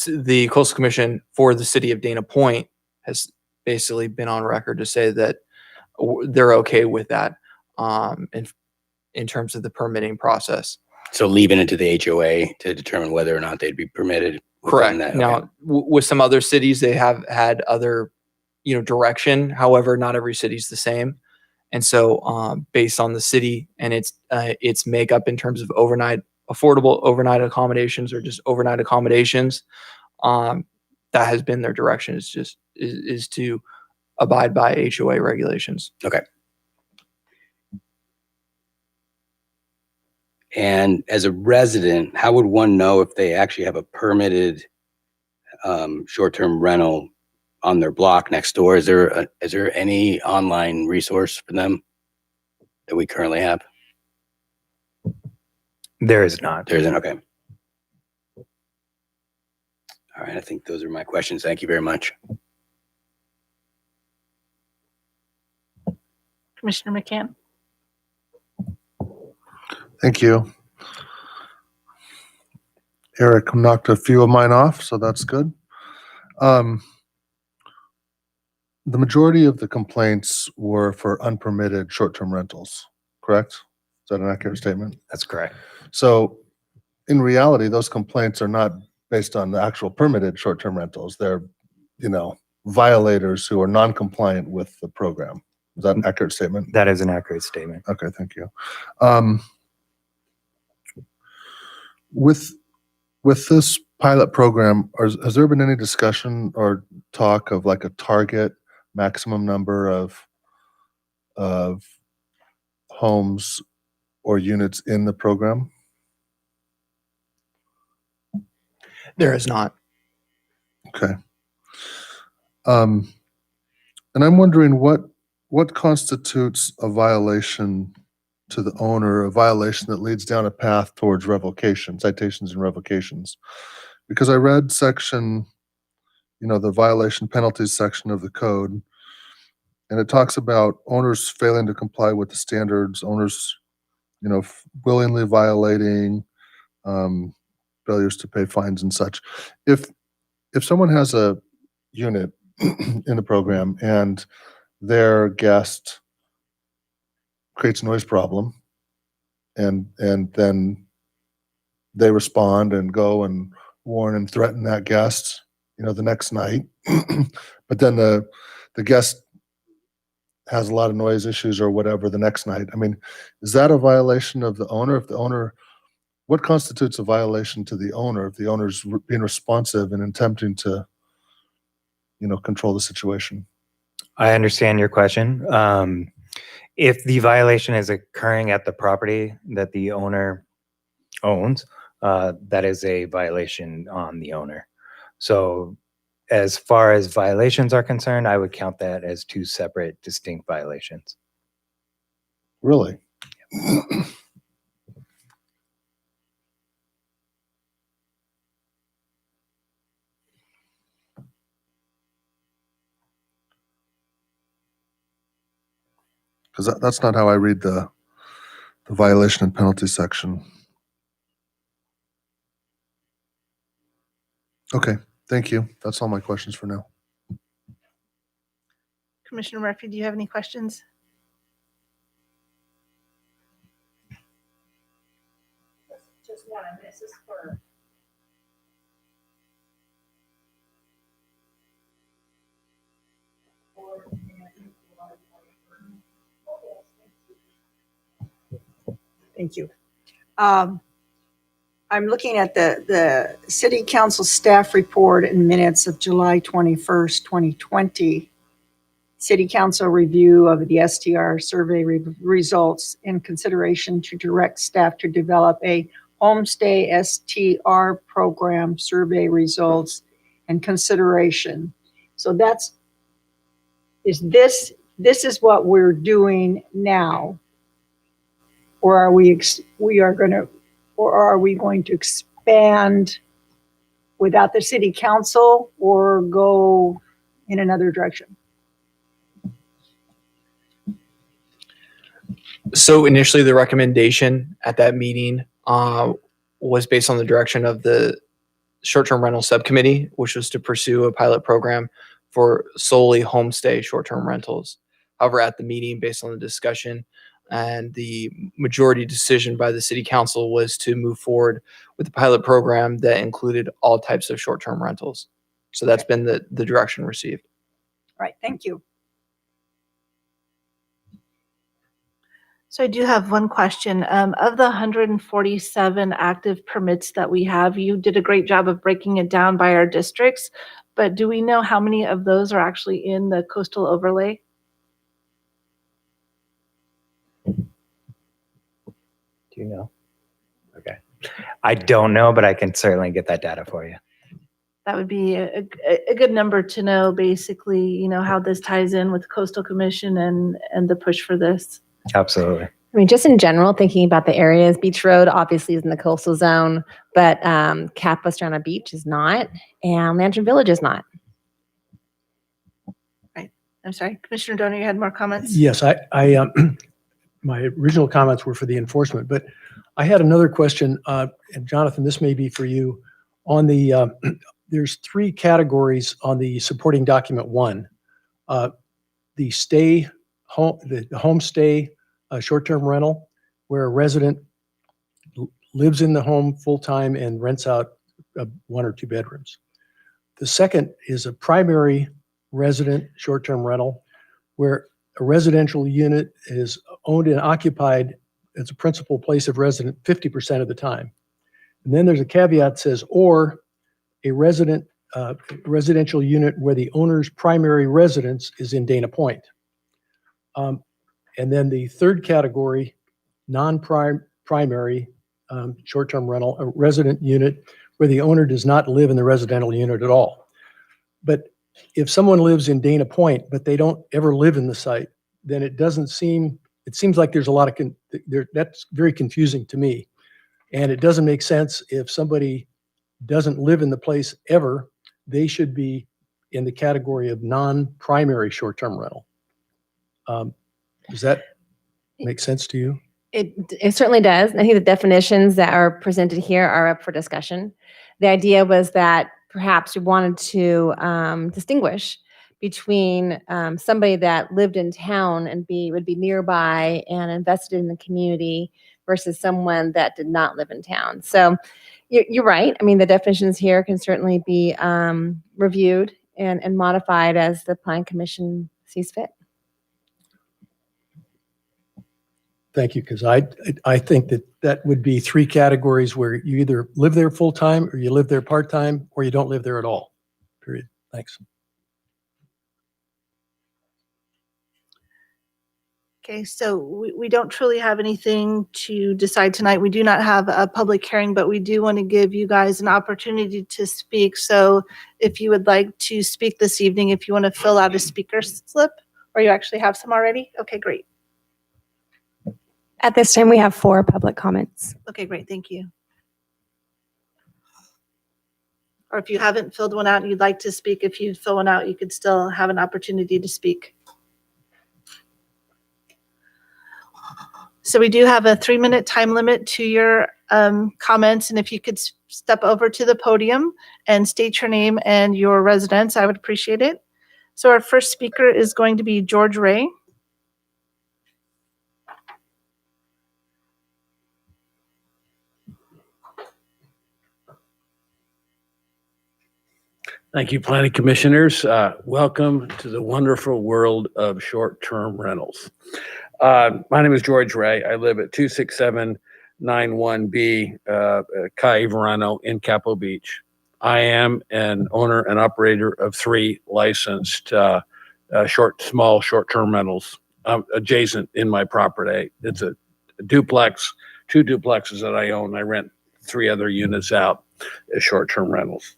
the Coastal Commission for the city of Dana Point has basically been on record to say that they're okay with that in terms of the permitting process. So leaving it to the HOA to determine whether or not they'd be permitted. Correct. That. Now, Okay. with some other cities, they have had other, direction. However, not every city's the same. And so based on the city and its makeup in terms of affordable overnight accommodations or just overnight accommodations, that has been their direction is to abide by HOA regulations. Okay. And as a resident, how would one know if they actually have a permitted short-term rental on their block next door? Is there any online resource for them that we currently have? There is not. There isn't. Okay. All right. I think those are my questions. Thank you very much. Commissioner McCann? Thank you. Eric knocked a few of mine off, so that's good. The majority of the complaints were for unpermitted short-term rentals, correct? Is that an accurate statement? That's correct. So in reality, those complaints are not based on the actual permitted short-term rentals. They're, violators who are non-compliant with the program. Is that an accurate statement? That is an accurate statement. Okay, thank you. With this pilot program, has there been any discussion or talk of like a target maximum number of homes or units in the program? There is not. Okay. And I'm wondering what constitutes a violation to the owner, a violation that leads down a path towards revocation, citations and revocations. Because I read section, the violation penalties section of the code, and it talks about owners failing to comply with the standards, owners, willingly violating, failures to pay fines and such. If someone has a unit in the program and their guest creates a noise problem and then they respond and go and warn and threaten that guest, the next night. But then the guest has a lot of noise issues or whatever the next night. I mean, is that a violation of the owner? What constitutes a violation to the owner if the owner's being responsive and attempting to, control the situation? I understand your question. If the violation is occurring at the property that the owner owns, that is a violation on the owner. So as far as violations are concerned, I would count that as two separate, distinct violations. Really? Because that's not how I read the violation and penalty section. Okay, thank you. That's all my questions for now. Commissioner Murphy, do you have any questions? Just one, and this is for. Thank you. I'm looking at the City Council staff report and minutes of July 21st, 2020. City Council review of the STR survey results in consideration to direct staff to develop a homestay STR program survey results and consideration. So this is what we're doing now, or are we going to expand without the City Council or go in another direction? So initially, the recommendation at that meeting was based on the direction of the short-term rental subcommittee, which was to pursue a pilot program for solely homestay short-term rentals. However, at the meeting, based on the discussion and the majority decision by the City Council, was to move forward with the pilot program that included all types of short-term rentals. So that's been the direction received. All right, thank you. So I do have one question. Of the 147 active permits that we have, you did a great job of breaking it down by our districts, but do we know how many of those are actually in the coastal overlay? Do you know? Okay. I don't know, but I can certainly get that data for you. That would be a good number to know, basically, how this ties in with Coastal Commission and the push for this. Absolutely. I mean, just in general, thinking about the areas, Beach Road obviously is in the coastal zone, but Capistrano Beach is not, and Lantern Village is not. Right. I'm sorry, Commissioner Donor, you had more comments? Yes, I my original comments were for the enforcement, but I had another question, and Jonathan, this may be for you. On the, there's three categories on the supporting document 1. The homestay short-term rental, where a resident lives in the home full-time and rents out 1 or 2 bedrooms. The second is a primary resident short-term rental, where a residential unit is owned and occupied as a principal place of residence 50% of the time. And then there's a caveat that says, or a residential unit where the owner's primary residence is in Dana Point. And then the third category, non-primary short-term rental, a resident unit where the owner does not live in the residential unit at all. But if someone lives in Dana Point, but they don't ever live in the site, then it seems like there's a lot of, that's very confusing to me. And it doesn't make sense if somebody doesn't live in the place ever, they should be in the category of non-primary short-term rental. Does that make sense to you? It certainly does. I think the definitions that are presented here are up for discussion. The idea was that perhaps we wanted to distinguish between somebody that lived in town and would be nearby and invested in the community versus someone that did not live in town. So you're right. I mean, the definitions here can certainly be reviewed and modified as the Plan Commission sees fit. Thank you, because I think that would be three categories where you either live there full-time, or you live there part-time, or you don't live there at all, period. Thanks. Okay, so we don't truly have anything to decide tonight. We do not have a public hearing, but we do want to give you guys an opportunity to speak. So if you would like to speak this evening, if you want to fill out a speaker slip, or you actually have some already, okay, great. At this time, we have 4 public comments. Okay, great, thank you. Or if you haven't filled one out and you'd like to speak, if you fill one out, you could still have an opportunity to speak. So we do have a 3-minute time limit to your comments, and if you could step over to the podium and state your name and your residence, I would appreciate it. So our first speaker is going to be George Ray. Thank you, Planning Commissioners. Welcome to the wonderful world of short-term rentals. My name is George Ray. I live at 26791B Calle Verano in Capo Beach. I am an owner and operator of 3 licensed small short-term rentals adjacent in my property. It's a duplex, 2 duplexes that I own. I rent 3 other units out as short-term rentals.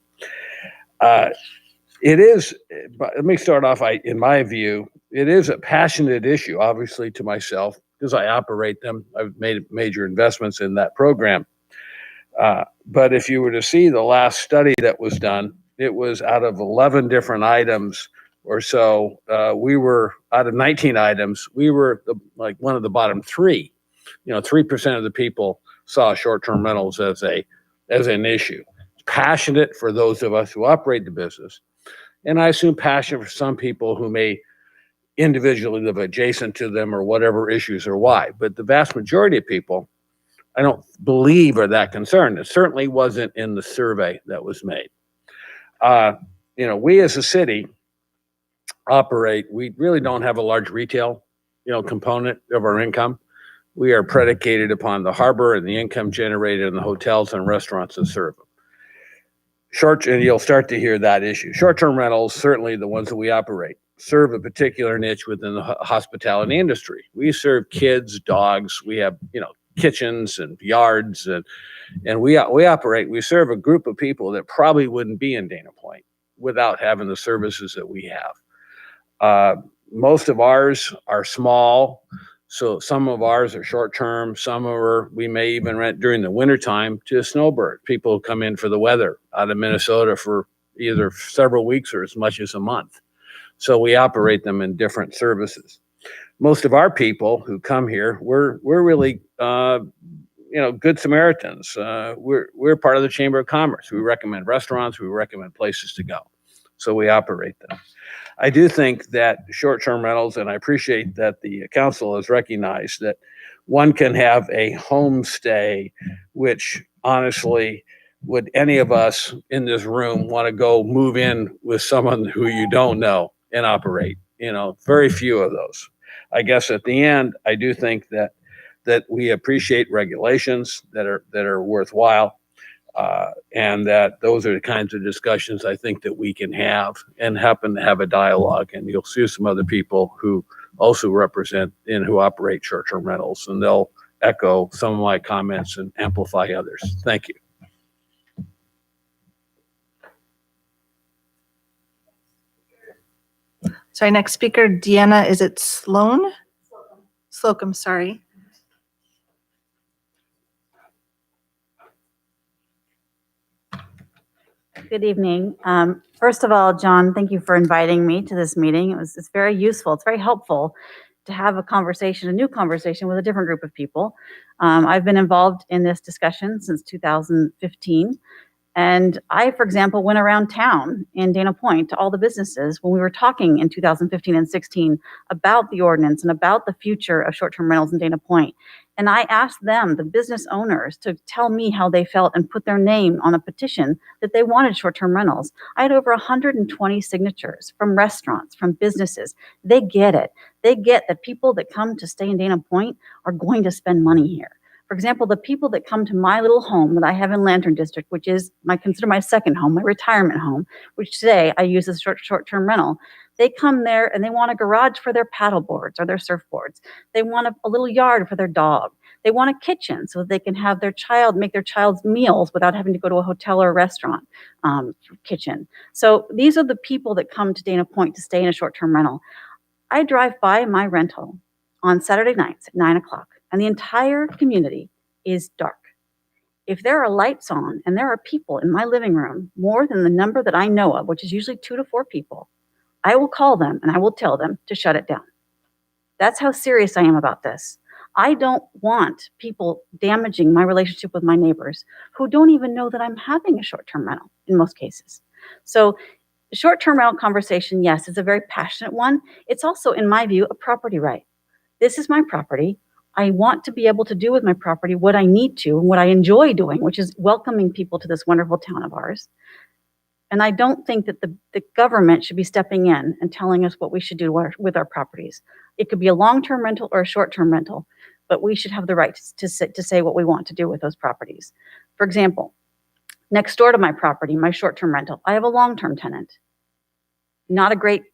It is, let me start off, in my view, it is a passionate issue, obviously, to myself, because I operate them. I've made major investments in that program. But if you were to see the last study that was done, it was out of 11 different items or so. We were, out of 19 items, we were like one of the bottom 3. 3% of the people saw short-term rentals as an issue. Passionate for those of us who operate the business, and I assume passionate for some people who may individually live adjacent to them or whatever issues or why. But the vast majority of people, I don't believe, are that concerned. It certainly wasn't in the survey that was made. We as a city operate, we really don't have a large retail, component of our income. We are predicated upon the harbor and the income generated in the hotels and restaurants that serve them. And you'll start to hear that issue. Short-term rentals, certainly the ones that we operate, serve a particular niche within the hospitality industry. We serve kids, dogs. We have, kitchens and yards, and we serve a group of people that probably wouldn't be in Dana Point without having the services that we have. Most of ours are small. So some of ours are short-term, we may even rent during the wintertime to a snowbird. People who come in for the weather out of Minnesota for either several weeks or as much as a month. So we operate them in different services. Most of our people who come here, we're really, good Samaritans. We're part of the Chamber of Commerce. We recommend restaurants, we recommend places to go. So we operate them. I do think that short-term rentals, and I appreciate that the council has recognized that one can have a homestay, which honestly, would any of us in this room want to go move in with someone who you don't know and operate? Very few of those. I guess at the end, I do think that we appreciate regulations that are worthwhile. And that those are the kinds of discussions I think that we can have and happen to have a dialogue. And you'll see some other people who also represent and who operate short-term rentals, and they'll echo some of my comments and amplify others. Thank you. Sorry, next speaker, Deanna, is it Sloan? Slocum, sorry. Good evening. First of all, John, thank you for inviting me to this meeting. It's very useful. It's very helpful to have a new conversation with a different group of people. I've been involved in this discussion since 2015, And I, for example, went around town in Dana Point to all the businesses when we were talking in 2015 and 16 about the ordinance and about the future of short-term rentals in Dana Point. And I asked them, the business owners, to tell me how they felt and put their name on a petition that they wanted short-term rentals. I had over 120 signatures from restaurants, from businesses. They get it. They get that people that come to stay in Dana Point are going to spend money here. For example, the people that come to my little home that I have in Lantern District, which is consider my second home, my retirement home, which today I use as short-term rental. They come there and they want a garage for their paddle boards or their surfboards. They want a little yard for their dog. They want a kitchen so that they can have make their child's meals without having to go to a hotel or a restaurant kitchen. So these are the people that come to Dana Point to stay in a short-term rental. I drive by my rental on Saturday nights at 9 o'clock. And the entire community is dark. If there are lights on and there are people in my living room, more than the number that I know of, which is usually 2 to 4 people, I will call them and I will tell them to shut it down. That's how serious I am about this. I don't want people damaging my relationship with my neighbors who don't even know that I'm having a short-term rental in most cases. So the short-term rental conversation, yes, is a very passionate one. It's also, in my view, a property right. This is my property. I want to be able to do with my property what I need to and what I enjoy doing, which is welcoming people to this wonderful town of ours. And I don't think that the government should be stepping in and telling us what we should do with our properties. It could be a long-term rental or a short-term rental, but we should have the right to say what we want to do with those properties. For example, next door to my property, my short-term rental, I have a long-term tenant. Not a great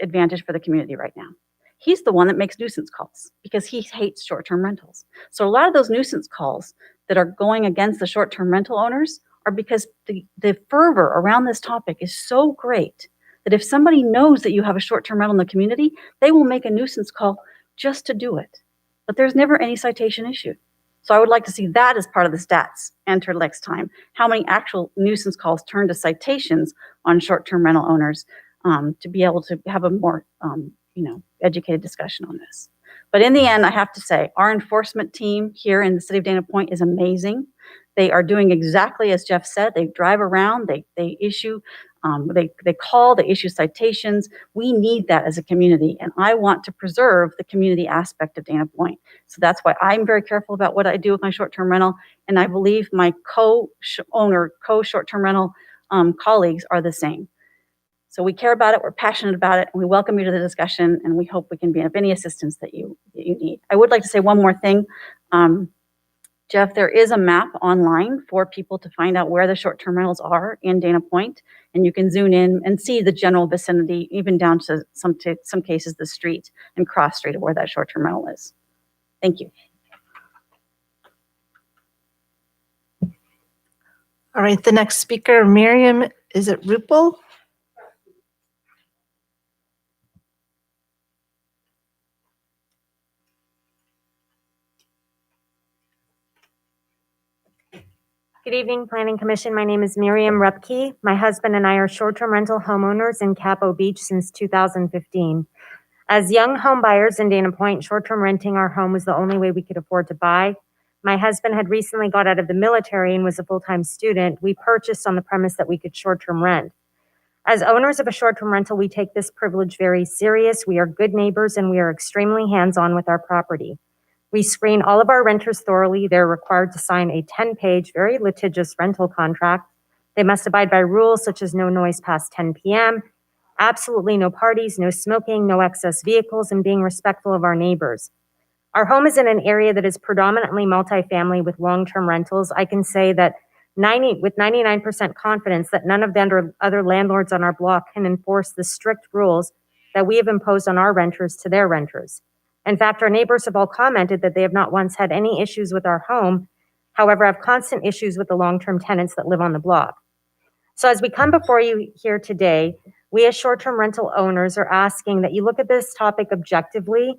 advantage for the community right now. He's the one that makes nuisance calls because he hates short-term rentals. So a lot of those nuisance calls that are going against the short-term rental owners are because the fervor around this topic is so great that if somebody knows that you have a short-term rental in the community, they will make a nuisance call just to do it. But there's never any citation issued. So I would like to see that as part of the stats entered next time. How many actual nuisance calls turn to citations on short-term rental owners to be able to have a more educated discussion on this. But in the end, I have to say, our enforcement team here in the city of Dana Point is amazing. They are doing exactly as Jeff said. They drive around, they issue, they call, they issue citations. We need that as a community, and I want to preserve the community aspect of Dana Point. So that's why I'm very careful about what I do with my short-term rental, and I believe my co-owner, co-short-term rental colleagues are the same. So we care about it, we're passionate about it, and we welcome you to the discussion, and we hope we can be of any assistance that you need. I would like to say one more thing. Jeff, there is a map online for people to find out where the short-term rentals are in Dana Point, and you can zoom in and see the general vicinity, even down to some cases the street and cross street of where that short-term rental is. Thank you. All right, the next speaker, Miriam, is it Rupel? Good evening, Planning Commission. My name is Miriam Rupke. My husband and I are short-term rental homeowners in Capo Beach since 2015. As young home buyers in Dana Point, short-term renting our home was the only way we could afford to buy. My husband had recently got out of the military and was a full-time student. We purchased on the premise that we could short-term rent. As owners of a short-term rental, we take this privilege very serious. We are good neighbors and we are extremely hands-on with our property. We screen all of our renters thoroughly. They're required to sign a 10-page, very litigious rental contract. They must abide by rules such as no noise past 10 p.m., absolutely no parties, no smoking, no excess vehicles, and being respectful of our neighbors. Our home is in an area that is predominantly multifamily with long-term rentals. I can say that with 99% confidence that none of the other landlords on our block can enforce the strict rules that we have imposed on our renters to their renters. In fact, our neighbors have all commented that they have not once had any issues with our home, however, have constant issues with the long-term tenants that live on the block. So as we come before you here today, we as short-term rental owners are asking that you look at this topic objectively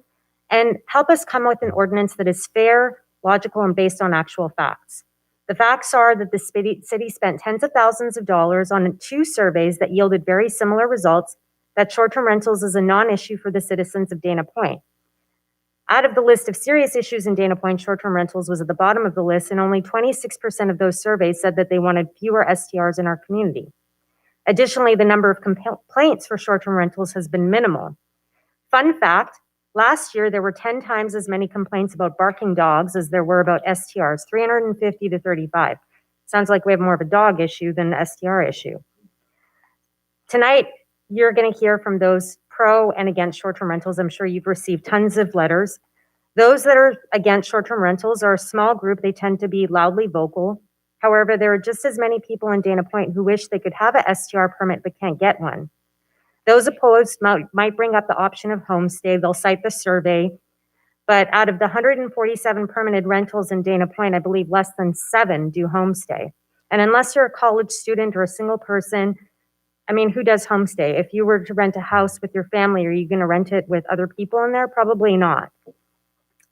and help us come with an ordinance that is fair, logical, and based on actual facts. The facts are that the city spent tens of thousands of dollars on 2 surveys that yielded very similar results, that short-term rentals is a non-issue for the citizens of Dana Point. Out of the list of serious issues in Dana Point, short-term rentals was at the bottom of the list, and only 26% of those surveys said that they wanted fewer STRs in our community. Additionally, the number of complaints for short-term rentals has been minimal. Fun fact, last year there were 10 times as many complaints about barking dogs as there were about STRs, 350 to 35. Sounds like we have more of a dog issue than an STR issue. Tonight, you're going to hear from those pro and against short-term rentals. I'm sure you've received tons of letters. Those that are against short-term rentals are a small group. They tend to be loudly vocal. However, there are just as many people in Dana Point who wish they could have a STR permit but can't get one. Those opposed might bring up the option of homestay. They'll cite the survey. But out of the 147 permitted rentals in Dana Point, I believe less than 7 do homestay. And unless you're a college student or a single person, I mean, who does homestay? If you were to rent a house with your family, are you going to rent it with other people in there? Probably not.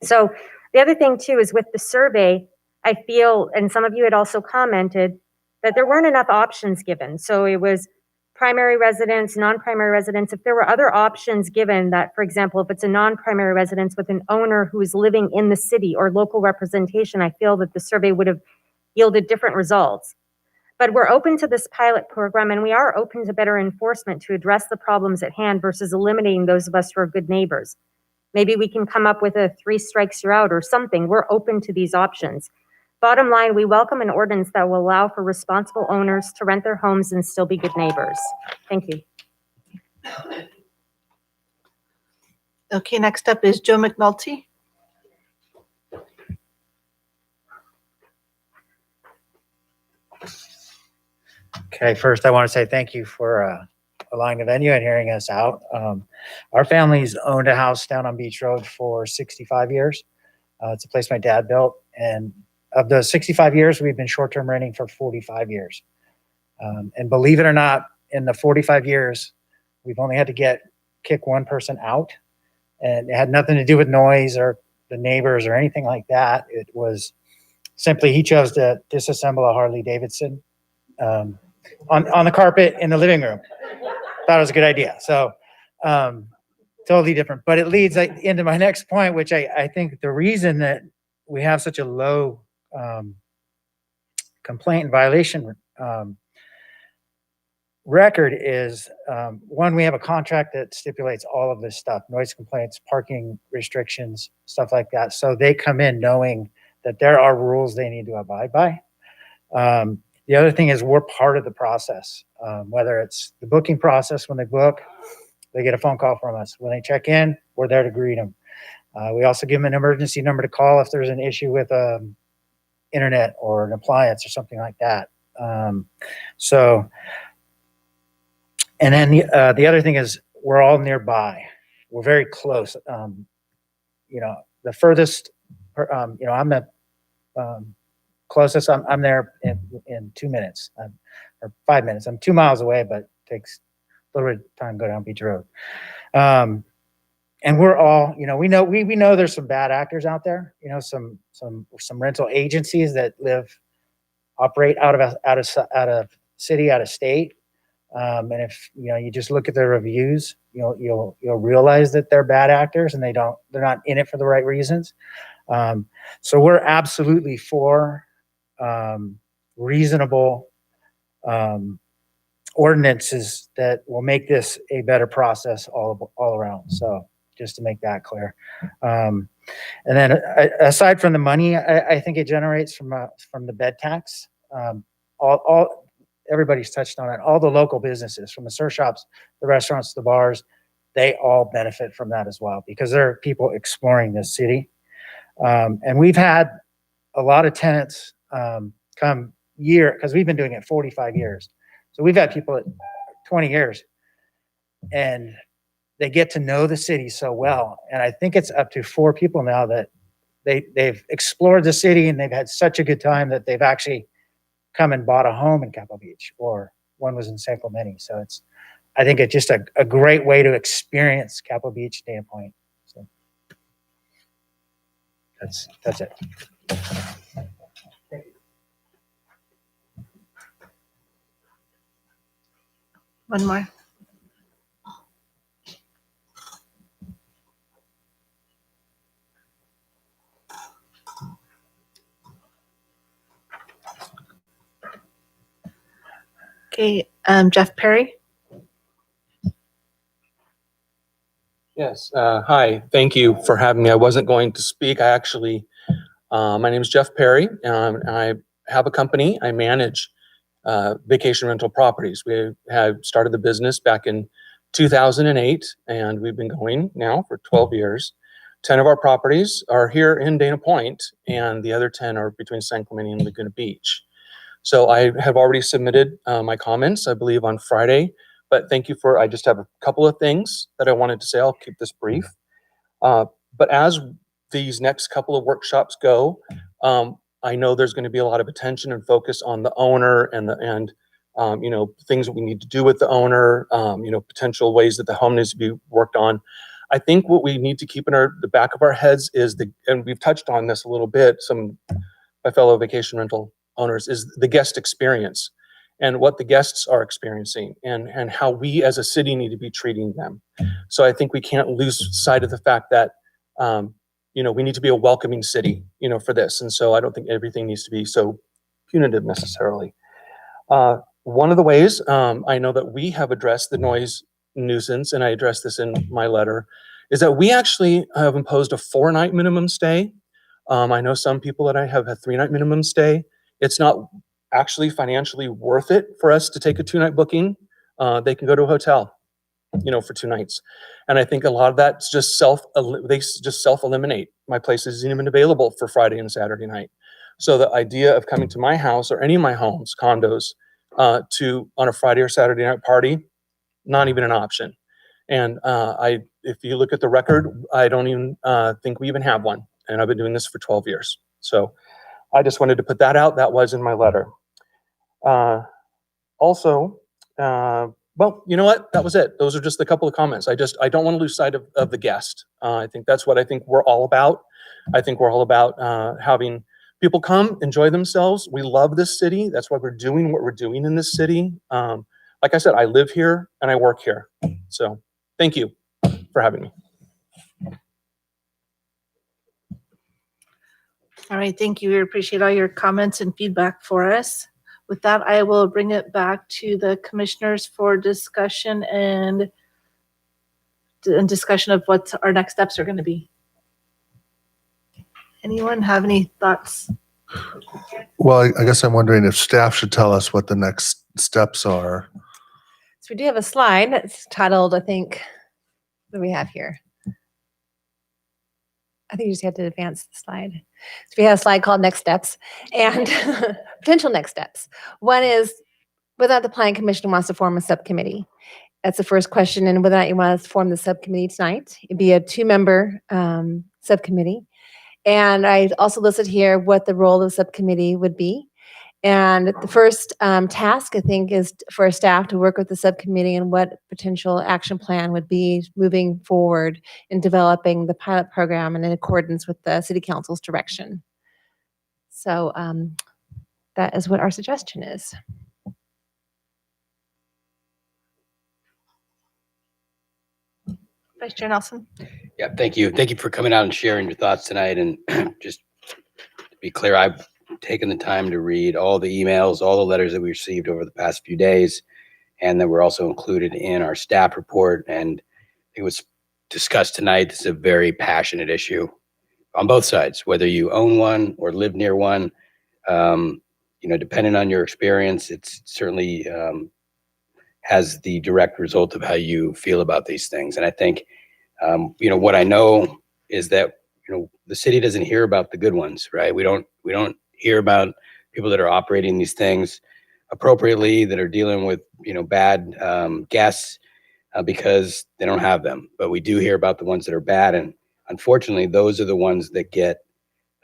So the other thing too is with the survey, I feel, and some of you had also commented, that there weren't enough options given. So it was primary residence, non-primary residence. If there were other options given that, for example, if it's a non-primary residence with an owner who is living in the city or local representation, I feel that the survey would have yielded different results. But we're open to this pilot program, and we are open to better enforcement to address the problems at hand versus eliminating those of us who are good neighbors. Maybe we can come up with a 3 strikes you're out or something. We're open to these options. Bottom line, we welcome an ordinance that will allow for responsible owners to rent their homes and still be good neighbors. Thank you. Okay, next up is Joe McNulty. Okay, first I want to say thank you for allowing the venue and hearing us out. Our family's owned a house down on Beach Road for 65 years. It's a place my dad built, and of the 65 years, we've been short-term renting for 45 years. And believe it or not, in the 45 years, we've only had to kick one person out, and it had nothing to do with noise or the neighbors or anything like that. It was simply he chose to disassemble a Harley Davidson on the carpet in the living room. Thought it was a good idea. So totally different. But it leads into my next point, which I think the reason that we have such a low complaint and violation record is, one, we have a contract that stipulates all of this stuff, noise complaints, parking restrictions, stuff like that. So they come in knowing that there are rules they need to abide by. The other thing is we're part of the process, whether it's the booking process. When they book, they get a phone call from us. When they check in, we're there to greet them. We also give them an emergency number to call if there's an issue with internet or an appliance or something like that. And then the other thing is we're all nearby. We're very close. The furthest, I'm the closest. I'm there in 2 minutes or 5 minutes. I'm 2 miles away, but it takes a little bit of time to go down Beach Road. And we're all, we know there's some bad actors out there. Some rental agencies that operate out of city, out of state. And if you just look at their reviews, you'll realize that they're bad actors and they're not in it for the right reasons. So we're absolutely for reasonable ordinances that will make this a better process all around. So just to make that clear. And then aside from the money, I think it generates from the bed tax. Everybody's touched on it. All the local businesses, from the surf shops, the restaurants, the bars, they all benefit from that as well because there are people exploring this city. And we've had a lot of tenants come because we've been doing it 45 years. So we've had people at 20 years and they get to know the city so well. And I think it's up to 4 people now that they've explored the city and they've had such a good time that they've actually come and bought a home in Capitol Beach, or one was in San Clemente. So I think it's just a great way to experience Capitol Beach, Dana Point. So that's it. One more. Okay, Jeff Perry. Yes, hi, thank you for having me. I wasn't going to speak. I actually, my name is Jeff Perry, and I have a company. I manage vacation rental properties. We have started the business back in 2008, and we've been going now for 12 years. 10 of our properties are here in Dana Point, and the other 10 are between San Clemente and Laguna Beach. So I have already submitted my comments, I believe, on Friday. But thank you I just have a couple of things that I wanted to say. I'll keep this brief. But as these next couple of workshops go, I know there's going to be a lot of attention and focus on the owner and things that we need to do with the owner, potential ways that the home needs to be worked on. I think what we need to keep in the back of our heads is and we've touched on this a little bit, some my fellow vacation rental owners, is the guest experience and what the guests are experiencing and how we as a city need to be treating them. So I think we can't lose sight of the fact that, we need to be a welcoming city, for this. And so I don't think everything needs to be so punitive necessarily. One of the ways I know that we have addressed the noise nuisance, and I addressed this in my letter, is that we actually have imposed a 4-night minimum stay. I know some people that I have a 3-night minimum stay. It's not actually financially worth it for us to take a 2-night booking. They can go to a hotel, for 2 nights. And I think a lot of that's just they just self-eliminate. My place isn't even available for Friday and Saturday night. So the idea of coming to my house or any of my homes, condos, on a Friday or Saturday night party, not even an option. And if you look at the record, I don't even think we even have one. And I've been doing this for 12 years. So I just wanted to put that out. That was in my letter. Also, well, you know what? That was it. Those are just a couple of comments. I don't want to lose sight of the guest. I think that's what I think we're all about. I think we're all about having people come, enjoy themselves. We love this city. That's why we're doing what we're doing in this city. Like I said, I live here and I work here. So thank you for having me. All right, thank you. We appreciate all your comments and feedback for us. With that, I will bring it back to the commissioners for discussion and discussion of what our next steps are going to be. Anyone have any thoughts? Well, I guess I'm wondering if staff should tell us what the next steps are. So we do have a slide that's titled, I think, what do we have here? I think you just have to advance the slide. So we have a slide called Next Steps and potential next steps. One is whether or not the Planning Commission wants to form a subcommittee. That's the first question, and whether or not you want to form the subcommittee tonight. It'd be a 2-member subcommittee. And I also listed here what the role of the subcommittee would be. And the first task, I think, is for staff to work with the subcommittee and what potential action plan would be moving forward in developing the pilot program and in accordance with the City Council's direction. So that is what our suggestion is. Vice Chair Nelson. Yeah, thank you. Thank you for coming out and sharing your thoughts tonight. And just to be clear, I've taken the time to read all the emails, all the letters that we received over the past few days, and that were also included in our staff report. And it was discussed tonight. This is a very passionate issue on both sides, whether you own one or live near one. Depending on your experience, it's certainly has the direct result of how you feel about these things. And I think, what I know is that, the city doesn't hear about the good ones, right? We don't hear about people that are operating these things appropriately, that are dealing with, bad guests because they don't have them. But we do hear about the ones that are bad. And unfortunately, those are the ones that get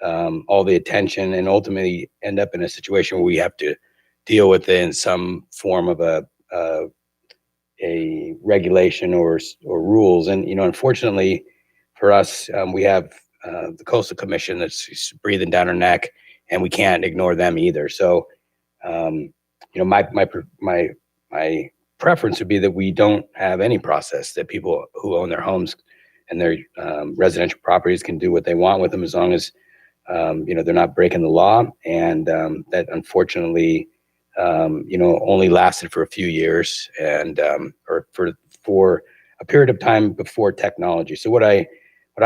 all the attention and ultimately end up in a situation where we have to deal with it in some form of a regulation or rules. And, unfortunately for us, we have the Coastal Commission that's breathing down our neck, and we can't ignore them either. So, my preference would be that we don't have any process, that people who own their homes and their residential properties can do what they want with them, as long as, they're not breaking the law. And that unfortunately, only lasted for a few years and or for a period of time before technology. So what I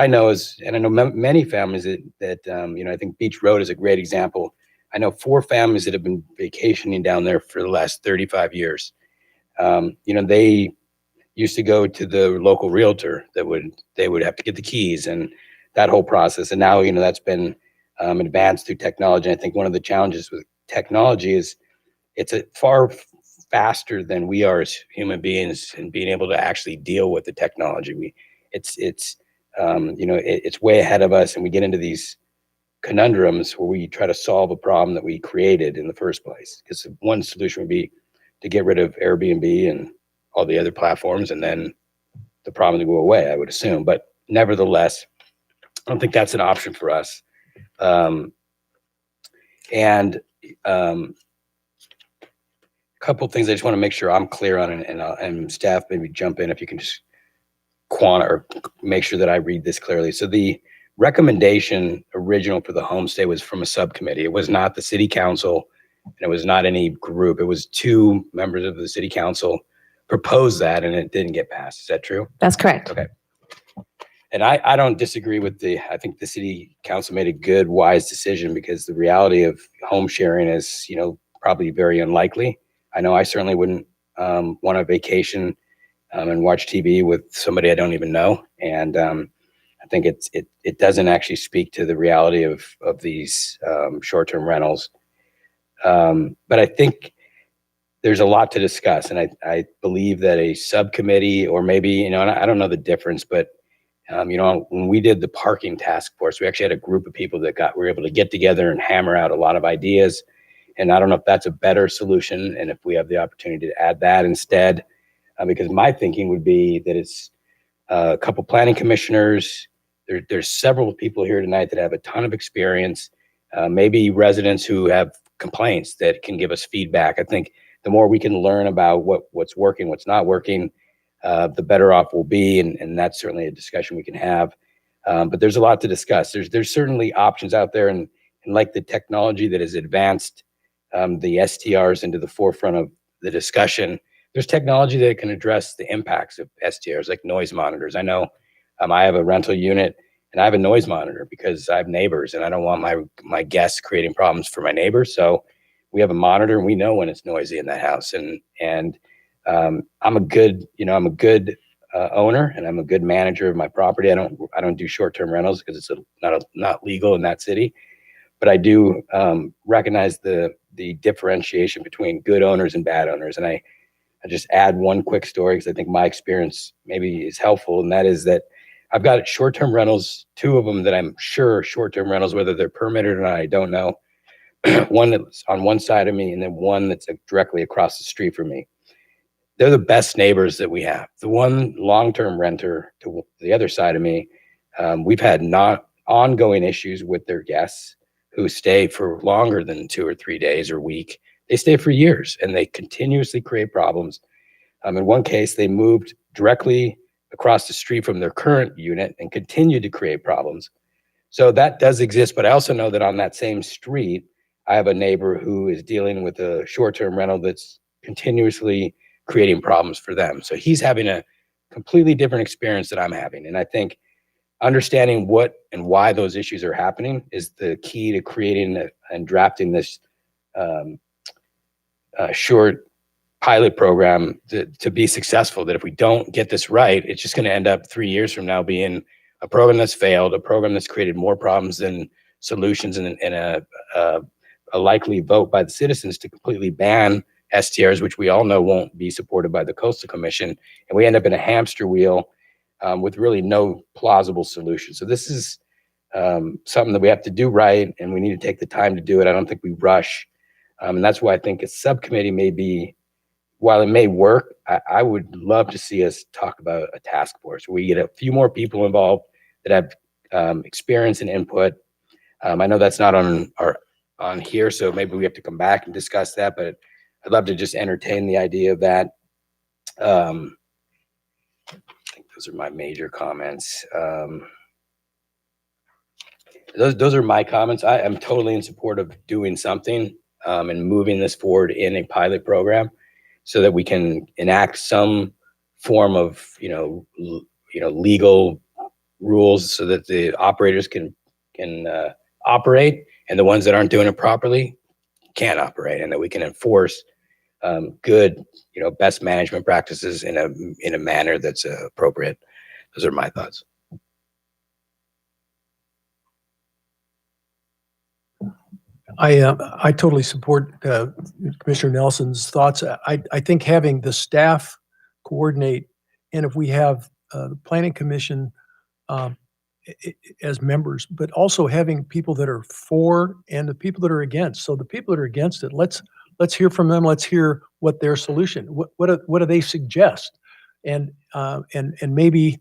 know is, and I know many families that I think Beach Road is a great example. I know 4 families that have been vacationing down there for the last 35 years. They used to go to the local realtor they would have to get the keys and that whole process. And now, that's been advanced through technology. And I think one of the challenges with technology is it's a far faster than we are as human beings in being able to actually deal with the technology. It's way ahead of us, and we get into these conundrums where we try to solve a problem that we created in the first place. Because one solution would be to get rid of Airbnb and all the other platforms, and then the problem would go away, I would assume. But nevertheless, I don't think that's an option for us. A couple of things I just want to make sure I'm clear on, and staff maybe jump in if you can just or make sure that I read this clearly. So the recommendation original for the homestay was from a subcommittee. It was not the city council, and it was not any group. It was 2 members of the city council proposed that, and it didn't get passed. Is that true? That's correct. Okay. And I don't disagree with I think the city council made a good, wise decision, because the reality of home sharing is, probably very unlikely. I know I certainly wouldn't want to vacation and watch TV with somebody I don't even know. And I think it doesn't actually speak to the reality of these short-term rentals. But I think there's a lot to discuss. And I believe that a subcommittee, or maybe, and I don't know the difference, but when we did the parking task force, we actually had a group of people that were able to get together and hammer out a lot of ideas. And I don't know if that's a better solution, and if we have the opportunity to add that instead, because my thinking would be that it's a couple planning commissioners. There's several people here tonight that have a ton of experience, maybe residents who have complaints that can give us feedback. I think the more we can learn about what's working, what's not working, the better off we'll be. And that's certainly a discussion we can have. But there's a lot to discuss. There's certainly options out there, and like the technology that has advanced the STRs into the forefront of the discussion, there's technology that can address the impacts of STRs, like noise monitors. I know I have a rental unit, and I have a noise monitor because I have neighbors, and I don't want my guests creating problems for my neighbors. So we have a monitor, and we know when it's noisy in that house. And I'm a good owner, and I'm a good manager of my property. I don't do short-term rentals because it's not legal in that city. But I do recognize the differentiation between good owners and bad owners. And I just add one quick story, because I think my experience maybe is helpful. And that is that I've got short-term rentals, 2 of them that I'm sure are short-term rentals, whether they're permitted or not, I don't know. One that's on one side of me, and then one that's directly across the street from me. They're the best neighbors that we have. The one long-term renter to the other side of me, we've had not ongoing issues with their guests who stay for longer than 2 or 3 days or week. They stay for years, and they continuously create problems. In one case, they moved directly across the street from their current unit and continued to create problems. So that does exist, but I also know that on that same street, I have a neighbor who is dealing with a short-term rental that's continuously creating problems for them. So he's having a completely different experience that I'm having. And I think understanding what and why those issues are happening is the key to creating and drafting this short pilot program to be successful. That if we don't get this right, it's just going to end up 3 years from now being a program that's failed, a program that's created more problems than solutions, and a likely vote by the citizens to completely ban STRs, which we all know won't be supported by the Coastal Commission. And we end up in a hamster wheel with really no plausible solution. So this is something that we have to do right, and we need to take the time to do it. I don't think we rush. And that's why I think a subcommittee may be, while it may work, I would love to see us talk about a task force where we get a few more people involved that have experience and input. I know that's not on here, so maybe we have to come back and discuss that, but I'd love to just entertain the idea of that. I think those are my major comments. Those are my comments. I am totally in support of doing something. and moving this forward in a pilot program so that we can enact some form of, legal rules so that the operators can operate, and the ones that aren't doing it properly can't operate, and that we can enforce good, best management practices in a manner that's appropriate. Those are my thoughts. I totally support Commissioner Nelson's thoughts. I think having the staff coordinate, and if we have the Planning Commission as members, but also having people that are for and the people that are against. So the people that are against it, let's hear from them. Let's hear what their solution. What do they suggest? And maybe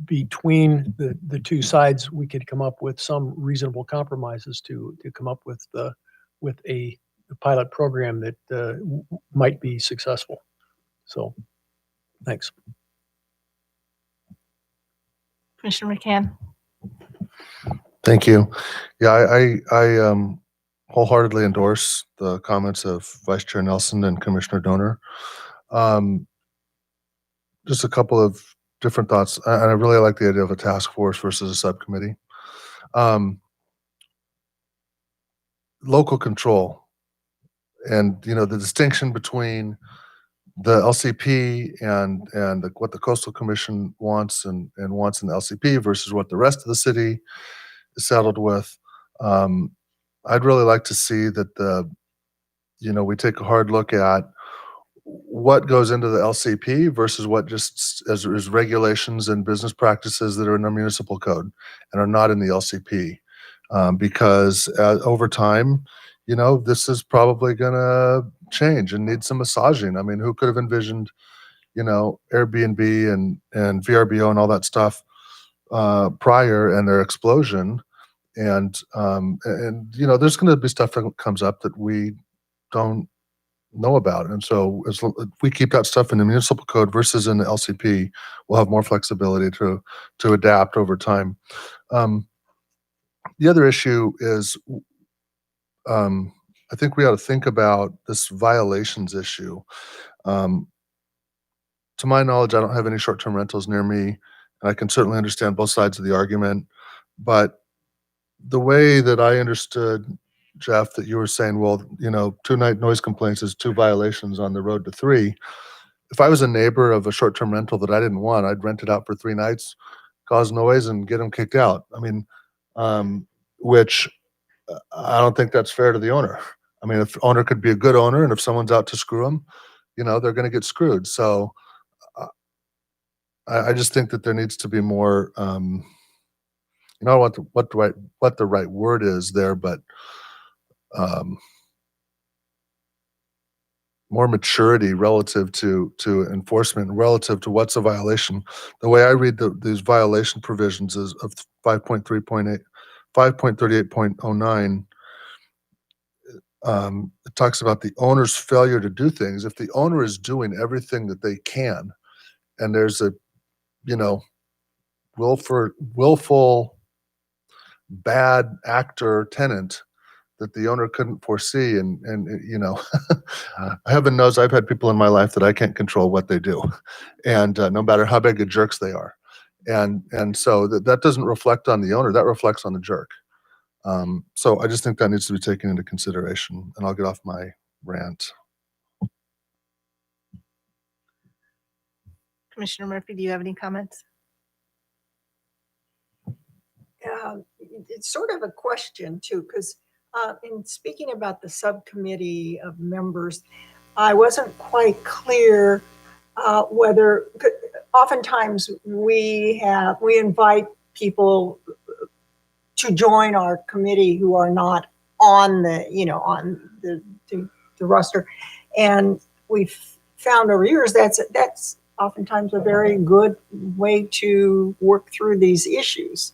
between the two sides, we could come up with some reasonable compromises to come up with a pilot program that might be successful. So, thanks. Commissioner McCann. Thank you. Yeah, I wholeheartedly endorse the comments of Vice Chair Nelson and Commissioner Donor. Just a couple of different thoughts, and I really like the idea of a task force versus a subcommittee. Local control, and the distinction between the LCP and what the Coastal Commission wants and wants in the LCP versus what the rest of the city is settled with. I'd really like to see that we take a hard look at what goes into the LCP versus what just as regulations and business practices that are in our municipal code and are not in the LCP. Because over time, this is probably going to change and need some massaging. I mean, who could have envisioned, Airbnb and VRBO and all that stuff prior and their explosion? And there's going to be stuff that comes up that we don't know about. And so if we keep that stuff in the municipal code versus in the LCP, we'll have more flexibility to adapt over time. The other issue is, I think we ought to think about this violations issue. To my knowledge, I don't have any short-term rentals near me, and I can certainly understand both sides of the argument. But the way that I understood, Jeff, that you were saying, well, 2 night noise complaints is 2 violations on the road to 3. If I was a neighbor of a short-term rental that I didn't want, I'd rent it out for 3 nights, cause noise, and get them kicked out. I mean, which I don't think that's fair to the owner. I mean, if the owner could be a good owner, and if someone's out to screw them, they're going to get screwed. So I just think that there needs to be more, what the right word is there, but more maturity relative to enforcement, relative to what's a violation. The way I read these violation provisions is of 5.38.09. It talks about the owner's failure to do things. If the owner is doing everything that they can, and there's a, willful bad actor tenant that the owner couldn't foresee, and heaven knows I've had people in my life that I can't control what they do, and no matter how big of jerks they are, and so that doesn't reflect on the owner, that reflects on the jerk. So I just think that needs to be taken into consideration, and I'll get off my rant. Commissioner Murphy, do you have any comments? It's sort of a question too, because in speaking about the subcommittee of members, I wasn't quite clear whether, oftentimes we invite people to join our committee who are not on the roster, and we've found over years that's oftentimes a very good way to work through these issues.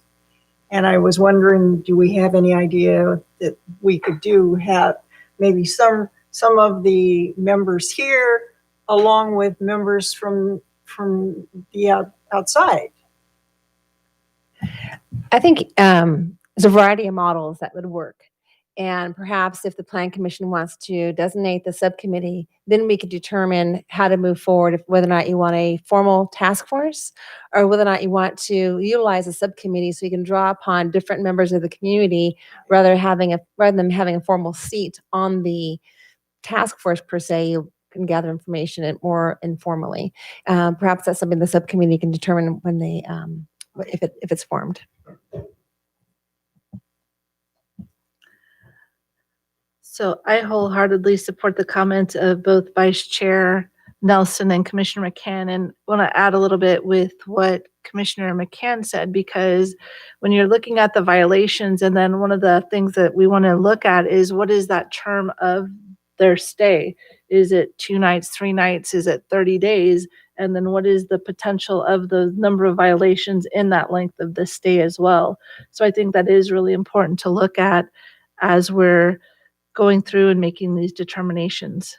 And I was wondering, do we have any idea that we could have maybe some of the members here along with members from the outside? I think there's a variety of models that would work. And perhaps if the Plan Commission wants to designate the subcommittee, then we could determine how to move forward, whether or not you want a formal task force or whether or not you want to utilize a subcommittee so you can draw upon different members of the community rather than having a formal seat on the task force per se. You can gather information more informally. Perhaps that's something the subcommittee can determine when they, if it's formed. So I wholeheartedly support the comments of both Vice Chair Nelson and Commissioner McCann, and want to add a little bit with what Commissioner McCann said, because when you're looking at the violations, and then one of the things that we want to look at is what is that term of their stay? Is it 2 nights, 3 nights? Is it 30 days? And then what is the potential of the number of violations in that length of the stay as well? So I think that is really important to look at as we're going through and making these determinations.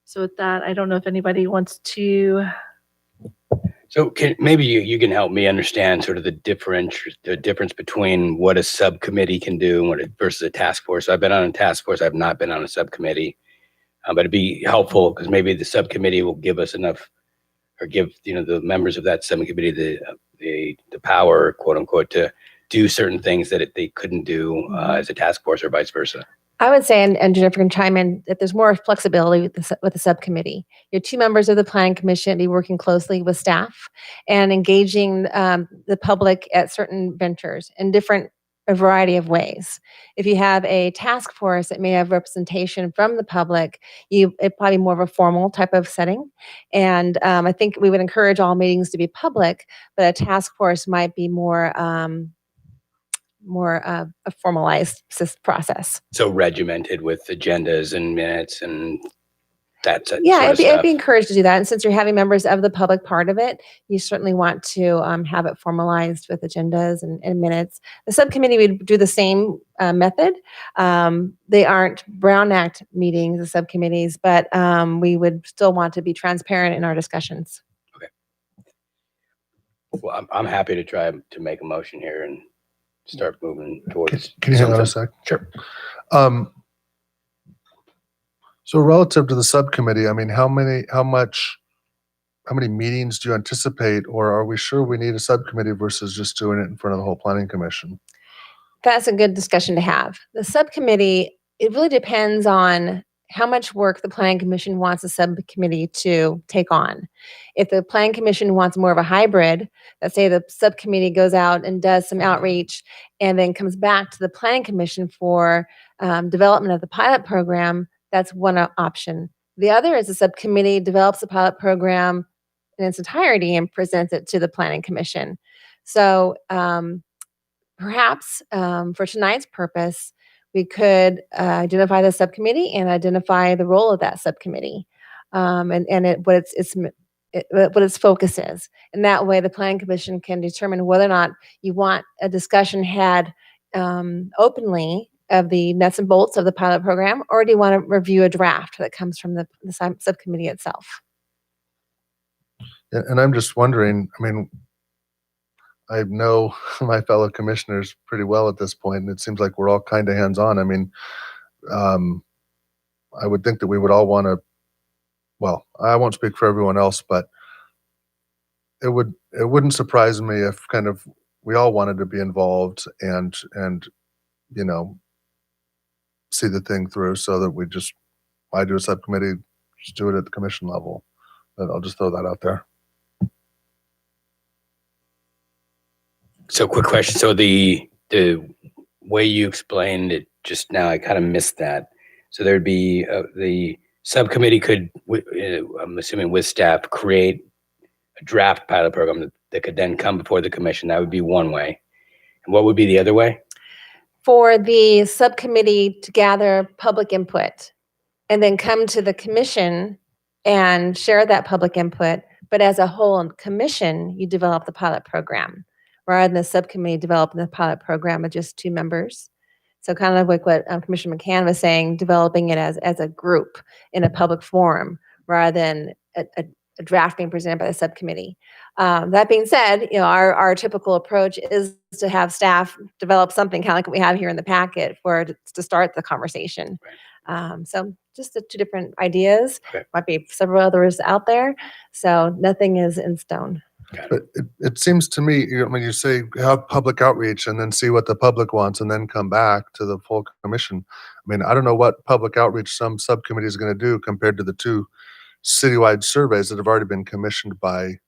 So with that, I don't know if anybody wants to. So maybe you can help me understand sort of the difference between what a subcommittee can do and versus a task force. So I've been on a task force. I've not been on a subcommittee, but it'd be helpful because maybe the subcommittee will give us enough, or give the members of that subcommittee the power, quote unquote, to do certain things that they couldn't do as a task force, or vice versa. I would say, and Jennifer can chime in, that there's more flexibility with the subcommittee. Your 2 members of the Planning Commission be working closely with staff and engaging the public at certain ventures in a variety of ways. If you have a task force that may have representation from the public, it probably more of a formal type of setting. And I think we would encourage all meetings to be public, but a task force might be more a formalized process. So regimented with agendas and minutes and that sort Yeah, of I'd stuff. be encouraged to do that. And since you're having members of the public part of it, you certainly want to have it formalized with agendas and minutes. The subcommittee would do the same method. They aren't Brown Act meetings, the subcommittees, but we would still want to be transparent in our discussions. Okay. Well, I'm happy to try to make a motion here and start moving towards. Can you hang on a sec? Sure. So relative to the subcommittee, I mean, how many meetings do you anticipate, or are we sure we need a subcommittee versus just doing it in front of the whole planning commission? That's a good discussion to have. The subcommittee, it really depends on how much work the Planning Commission wants a subcommittee to take on. If the Planning Commission wants more of a hybrid, let's say the subcommittee goes out and does some outreach and then comes back to the Planning Commission for development of the pilot program, that's one option. The other is the subcommittee develops the pilot program in its entirety and presents it to the Planning Commission. So perhaps for tonight's purpose, we could identify the subcommittee and identify the role of that subcommittee what its focus is. And that way the Planning Commission can determine whether or not you want a discussion had openly of the nuts and bolts of the pilot program, or do you want to review a draft that comes from the subcommittee itself? And I'm just wondering, I mean, I know my fellow commissioners pretty well at this point, and it seems like we're all kind of hands-on. I mean, I would think that we would all want to, well, I won't speak for everyone else, but it wouldn't surprise me if kind of we all wanted to be involved and see the thing through, so that I do a subcommittee, just do it at the commission level. But I'll just throw that out there. So quick question. So the way you explained it just now, I kind of missed that. So there'd be the subcommittee could, I'm assuming with staff, create a draft pilot program that could then come before the commission. That would be one way. And what would be the other way? For the subcommittee to gather public input and then come to the commission and share that public input, but as a whole commission, you develop the pilot program rather than the subcommittee developing the pilot program with just 2 members. So kind of like what Commissioner McCann was saying, developing it as a group in a public forum rather than a draft being presented by the subcommittee. That being said, our typical approach is to have staff develop something kind of like what we have here in the packet to start the conversation. So just the two different ideas. Okay. Might be several others out there. So nothing is in stone. But it seems to me, when you say have public outreach and then see what the public wants and then come back to the full commission. I mean, I don't know what public outreach some subcommittee is going to do compared to the 2 citywide surveys that have already been commissioned by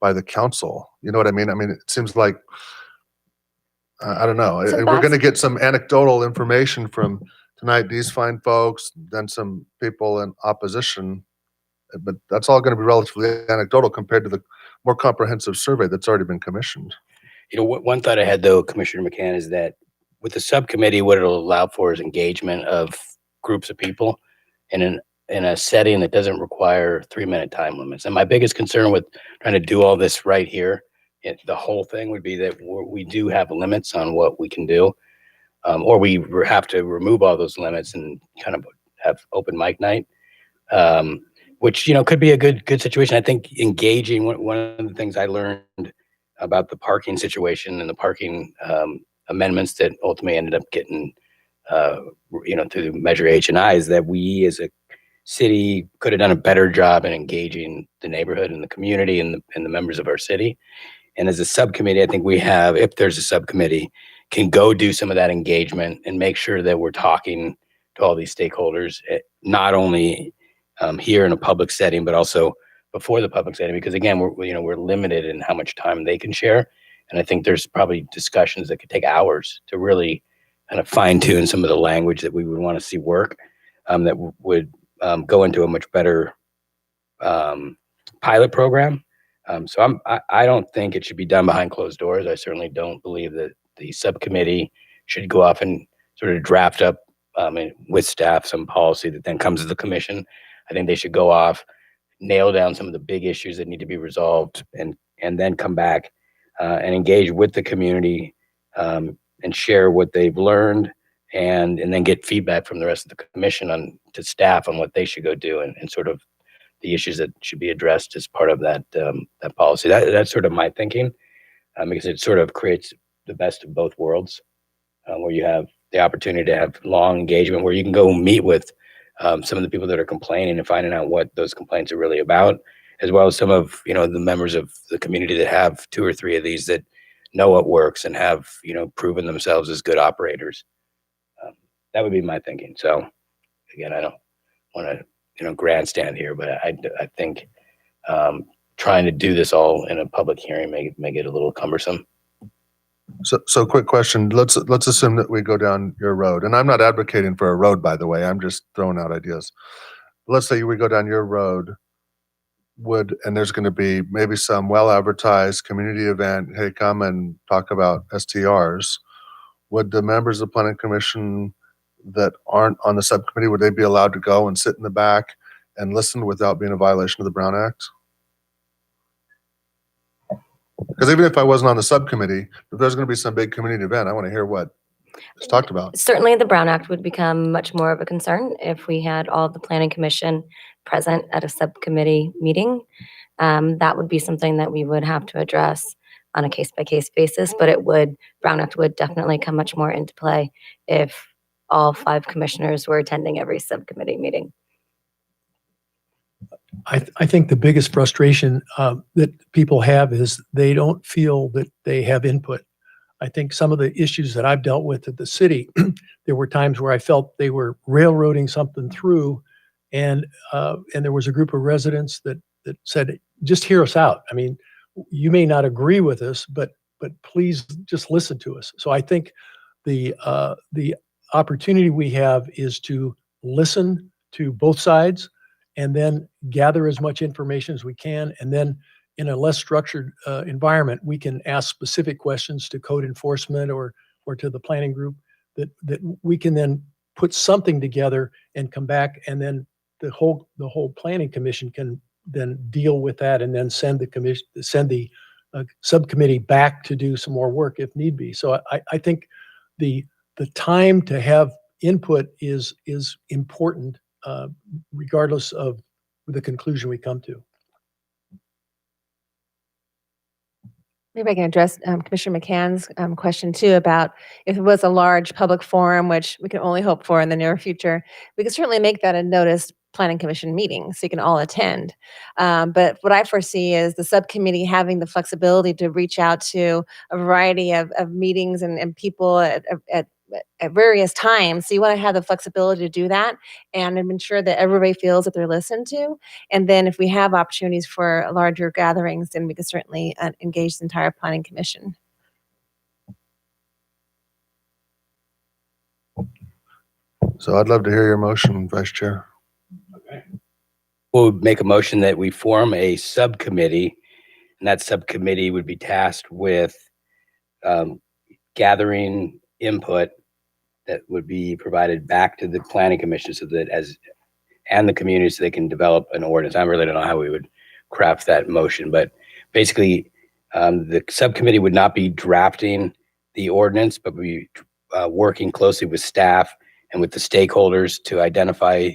the council. You know what I mean? I mean, it seems like, I don't know. So We're going to get some anecdotal information from tonight, these fine folks, then some people in opposition, but that's all going to be relatively anecdotal compared to the more comprehensive survey that's already been commissioned. One thought I had though, Commissioner McCann, is that with the subcommittee, what it'll allow for is engagement of groups of people in a setting that doesn't require 3-minute time limits. And my biggest concern with trying to do all this right here, the whole thing would be that we do have limits on what we can do, or we have to remove all those limits and kind of have open mic night, which, could be a good situation. I think engaging, one of the things I learned about the parking situation and the parking amendments that ultimately ended up getting, through Measure H&I, is that we as a city could have done a better job in engaging the neighborhood and the community and the members of our city. And as a subcommittee, I think we have, if there's a subcommittee, can go do some of that engagement and make sure that we're talking to all these stakeholders, not only here in a public setting, but also before the public setting, because again, we're limited in how much time they can share. And I think there's probably discussions that could take hours to really kind of fine tune some of the language that we would want to see work, that would go into a much better pilot program. So I don't think it should be done behind closed doors. I certainly don't believe that the subcommittee should go off and sort of draft up with staff some policy that then comes to the commission. I think they should go off, nail down some of the big issues that need to be resolved, and then come back and engage with the community and share what they've learned, and then get feedback from the rest of the commission to staff on what they should go do and sort of the issues that should be addressed as part of that policy. That's sort of my thinking, because it sort of creates the best of both worlds, where you have the opportunity to have long engagement, where you can go meet with some of the people that are complaining and finding out what those complaints are really about, as well as some of the members of the community that have 2 or 3 of these that know what works and have proven themselves as good operators. That would be my thinking. So again, I don't want to grandstand here, but I think trying to do this all in a public hearing may get a little cumbersome. So quick question. Let's assume that we go down your road, and I'm not advocating for a road, by the way. I'm just throwing out ideas. Let's say we go down your road, and there's going to be maybe some well-advertised community event. Hey, come and talk about STRs. Would the members of the Planning Commission that aren't on the subcommittee, would they be allowed to go and sit in the back and listen without being a violation of the Brown Act? Because even if I wasn't on the subcommittee, if there's going to be some big community event, I want to hear what is talked about. Certainly, the Brown Act would become much more of a concern if we had all of the Planning Commission present at a subcommittee meeting. That would be something that we would have to address on a case-by-case basis, but Brown Act would definitely come much more into play if all 5 commissioners were attending every subcommittee meeting. I think the biggest frustration that people have is they don't feel that they have input. I think some of the issues that I've dealt with at the city, there were times where I felt they were railroading something through, and there was a group of residents that said, just hear us out. I mean, you may not agree with us, but please just listen to us. So I think the opportunity we have is to listen to both sides and then gather as much information as we can. And then in a less structured environment, we can ask specific questions to code enforcement or to the planning group that we can then put something together and come back, and then the whole planning commission can then deal with that and then send the subcommittee back to do some more work if need be. So I think the time to have input is important, regardless of the conclusion we come to. Maybe I can address Commissioner McCann's question too about if it was a large public forum, which we can only hope for in the near future, we could certainly make that a noticed planning commission meeting so you can all attend. But what I foresee is the subcommittee having the flexibility to reach out to a variety of meetings and people at various times. So you want to have the flexibility to do that and ensure that everybody feels that they're listened to. And then if we have opportunities for larger gatherings, then we can certainly engage the entire planning commission. So I'd love to hear your motion, Vice Chair. We'll make a motion that we form a subcommittee, and that subcommittee would be tasked with gathering input that would be provided back to the planning commission so that and the community so they can develop an ordinance. I really don't know how we would craft that motion, but basically the subcommittee would not be drafting the ordinance, but be working closely with staff and with the stakeholders to identify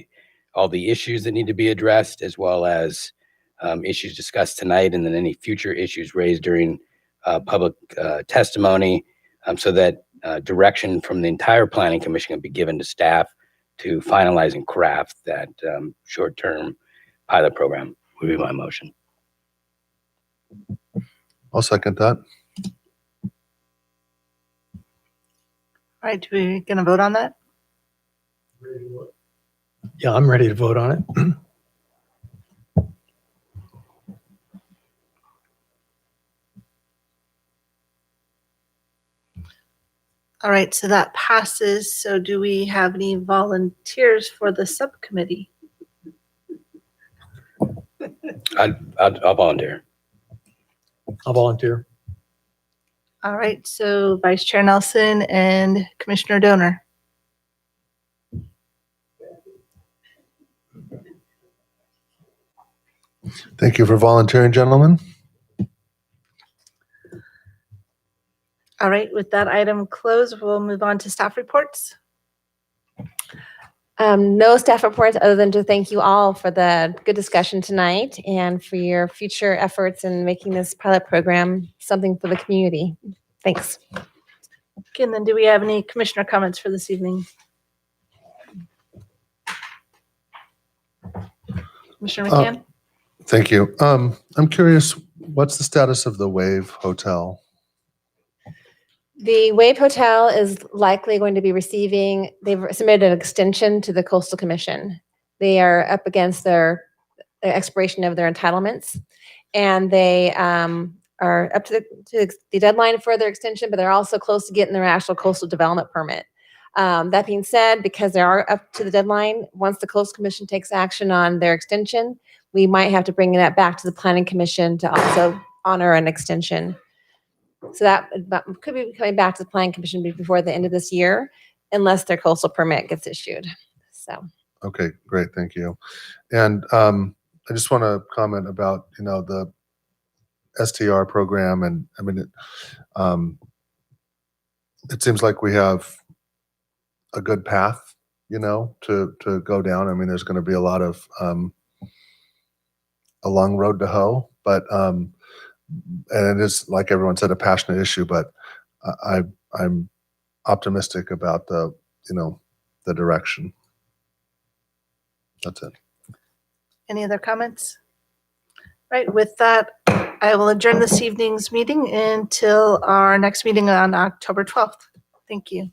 all the issues that need to be addressed, as well as issues discussed tonight, and then any future issues raised during public testimony, so that direction from the entire planning commission can be given to staff to finalize and craft that short-term pilot program would be my motion. I'll second that. All right, do we gonna vote on that? Yeah, I'm ready to vote on it. All right, so that passes. So do we have any volunteers for the subcommittee? I'll volunteer. I'll volunteer. All right, so Vice Chair Nelson and Commissioner Donor. Thank you for volunteering, gentlemen. All right, with that item closed, we'll move on to staff reports. No staff reports other than to thank you all for the good discussion tonight and for your future efforts in making this pilot program something for the community. Thanks. Okay, and then do we have any commissioner comments for this evening? Commissioner McCann? Thank you. I'm curious, what's the status of the Wave Hotel? The Wave Hotel is likely going to be they've submitted an extension to the Coastal Commission. They are up against their expiration of their entitlements, and they are up to the deadline for their extension, but they're also close to getting their actual coastal development permit. That being said, because they are up to the deadline, once the Coastal Commission takes action on their extension, we might have to bring that back to the Planning Commission to also honor an extension. So that could be coming back to the Planning Commission before the end of this year, unless their coastal permit gets issued. So. Okay, great, thank you. And I just want to comment about, the STR program, and I mean, it seems like we have a good path, to go down. I mean, there's going to be a lot of a long road to hoe, but and it is, like everyone said, a passionate issue, but I'm optimistic about the direction. That's it. Any other comments? Right, with that, I will adjourn this evening's meeting until our next meeting on October 12th. Thank you.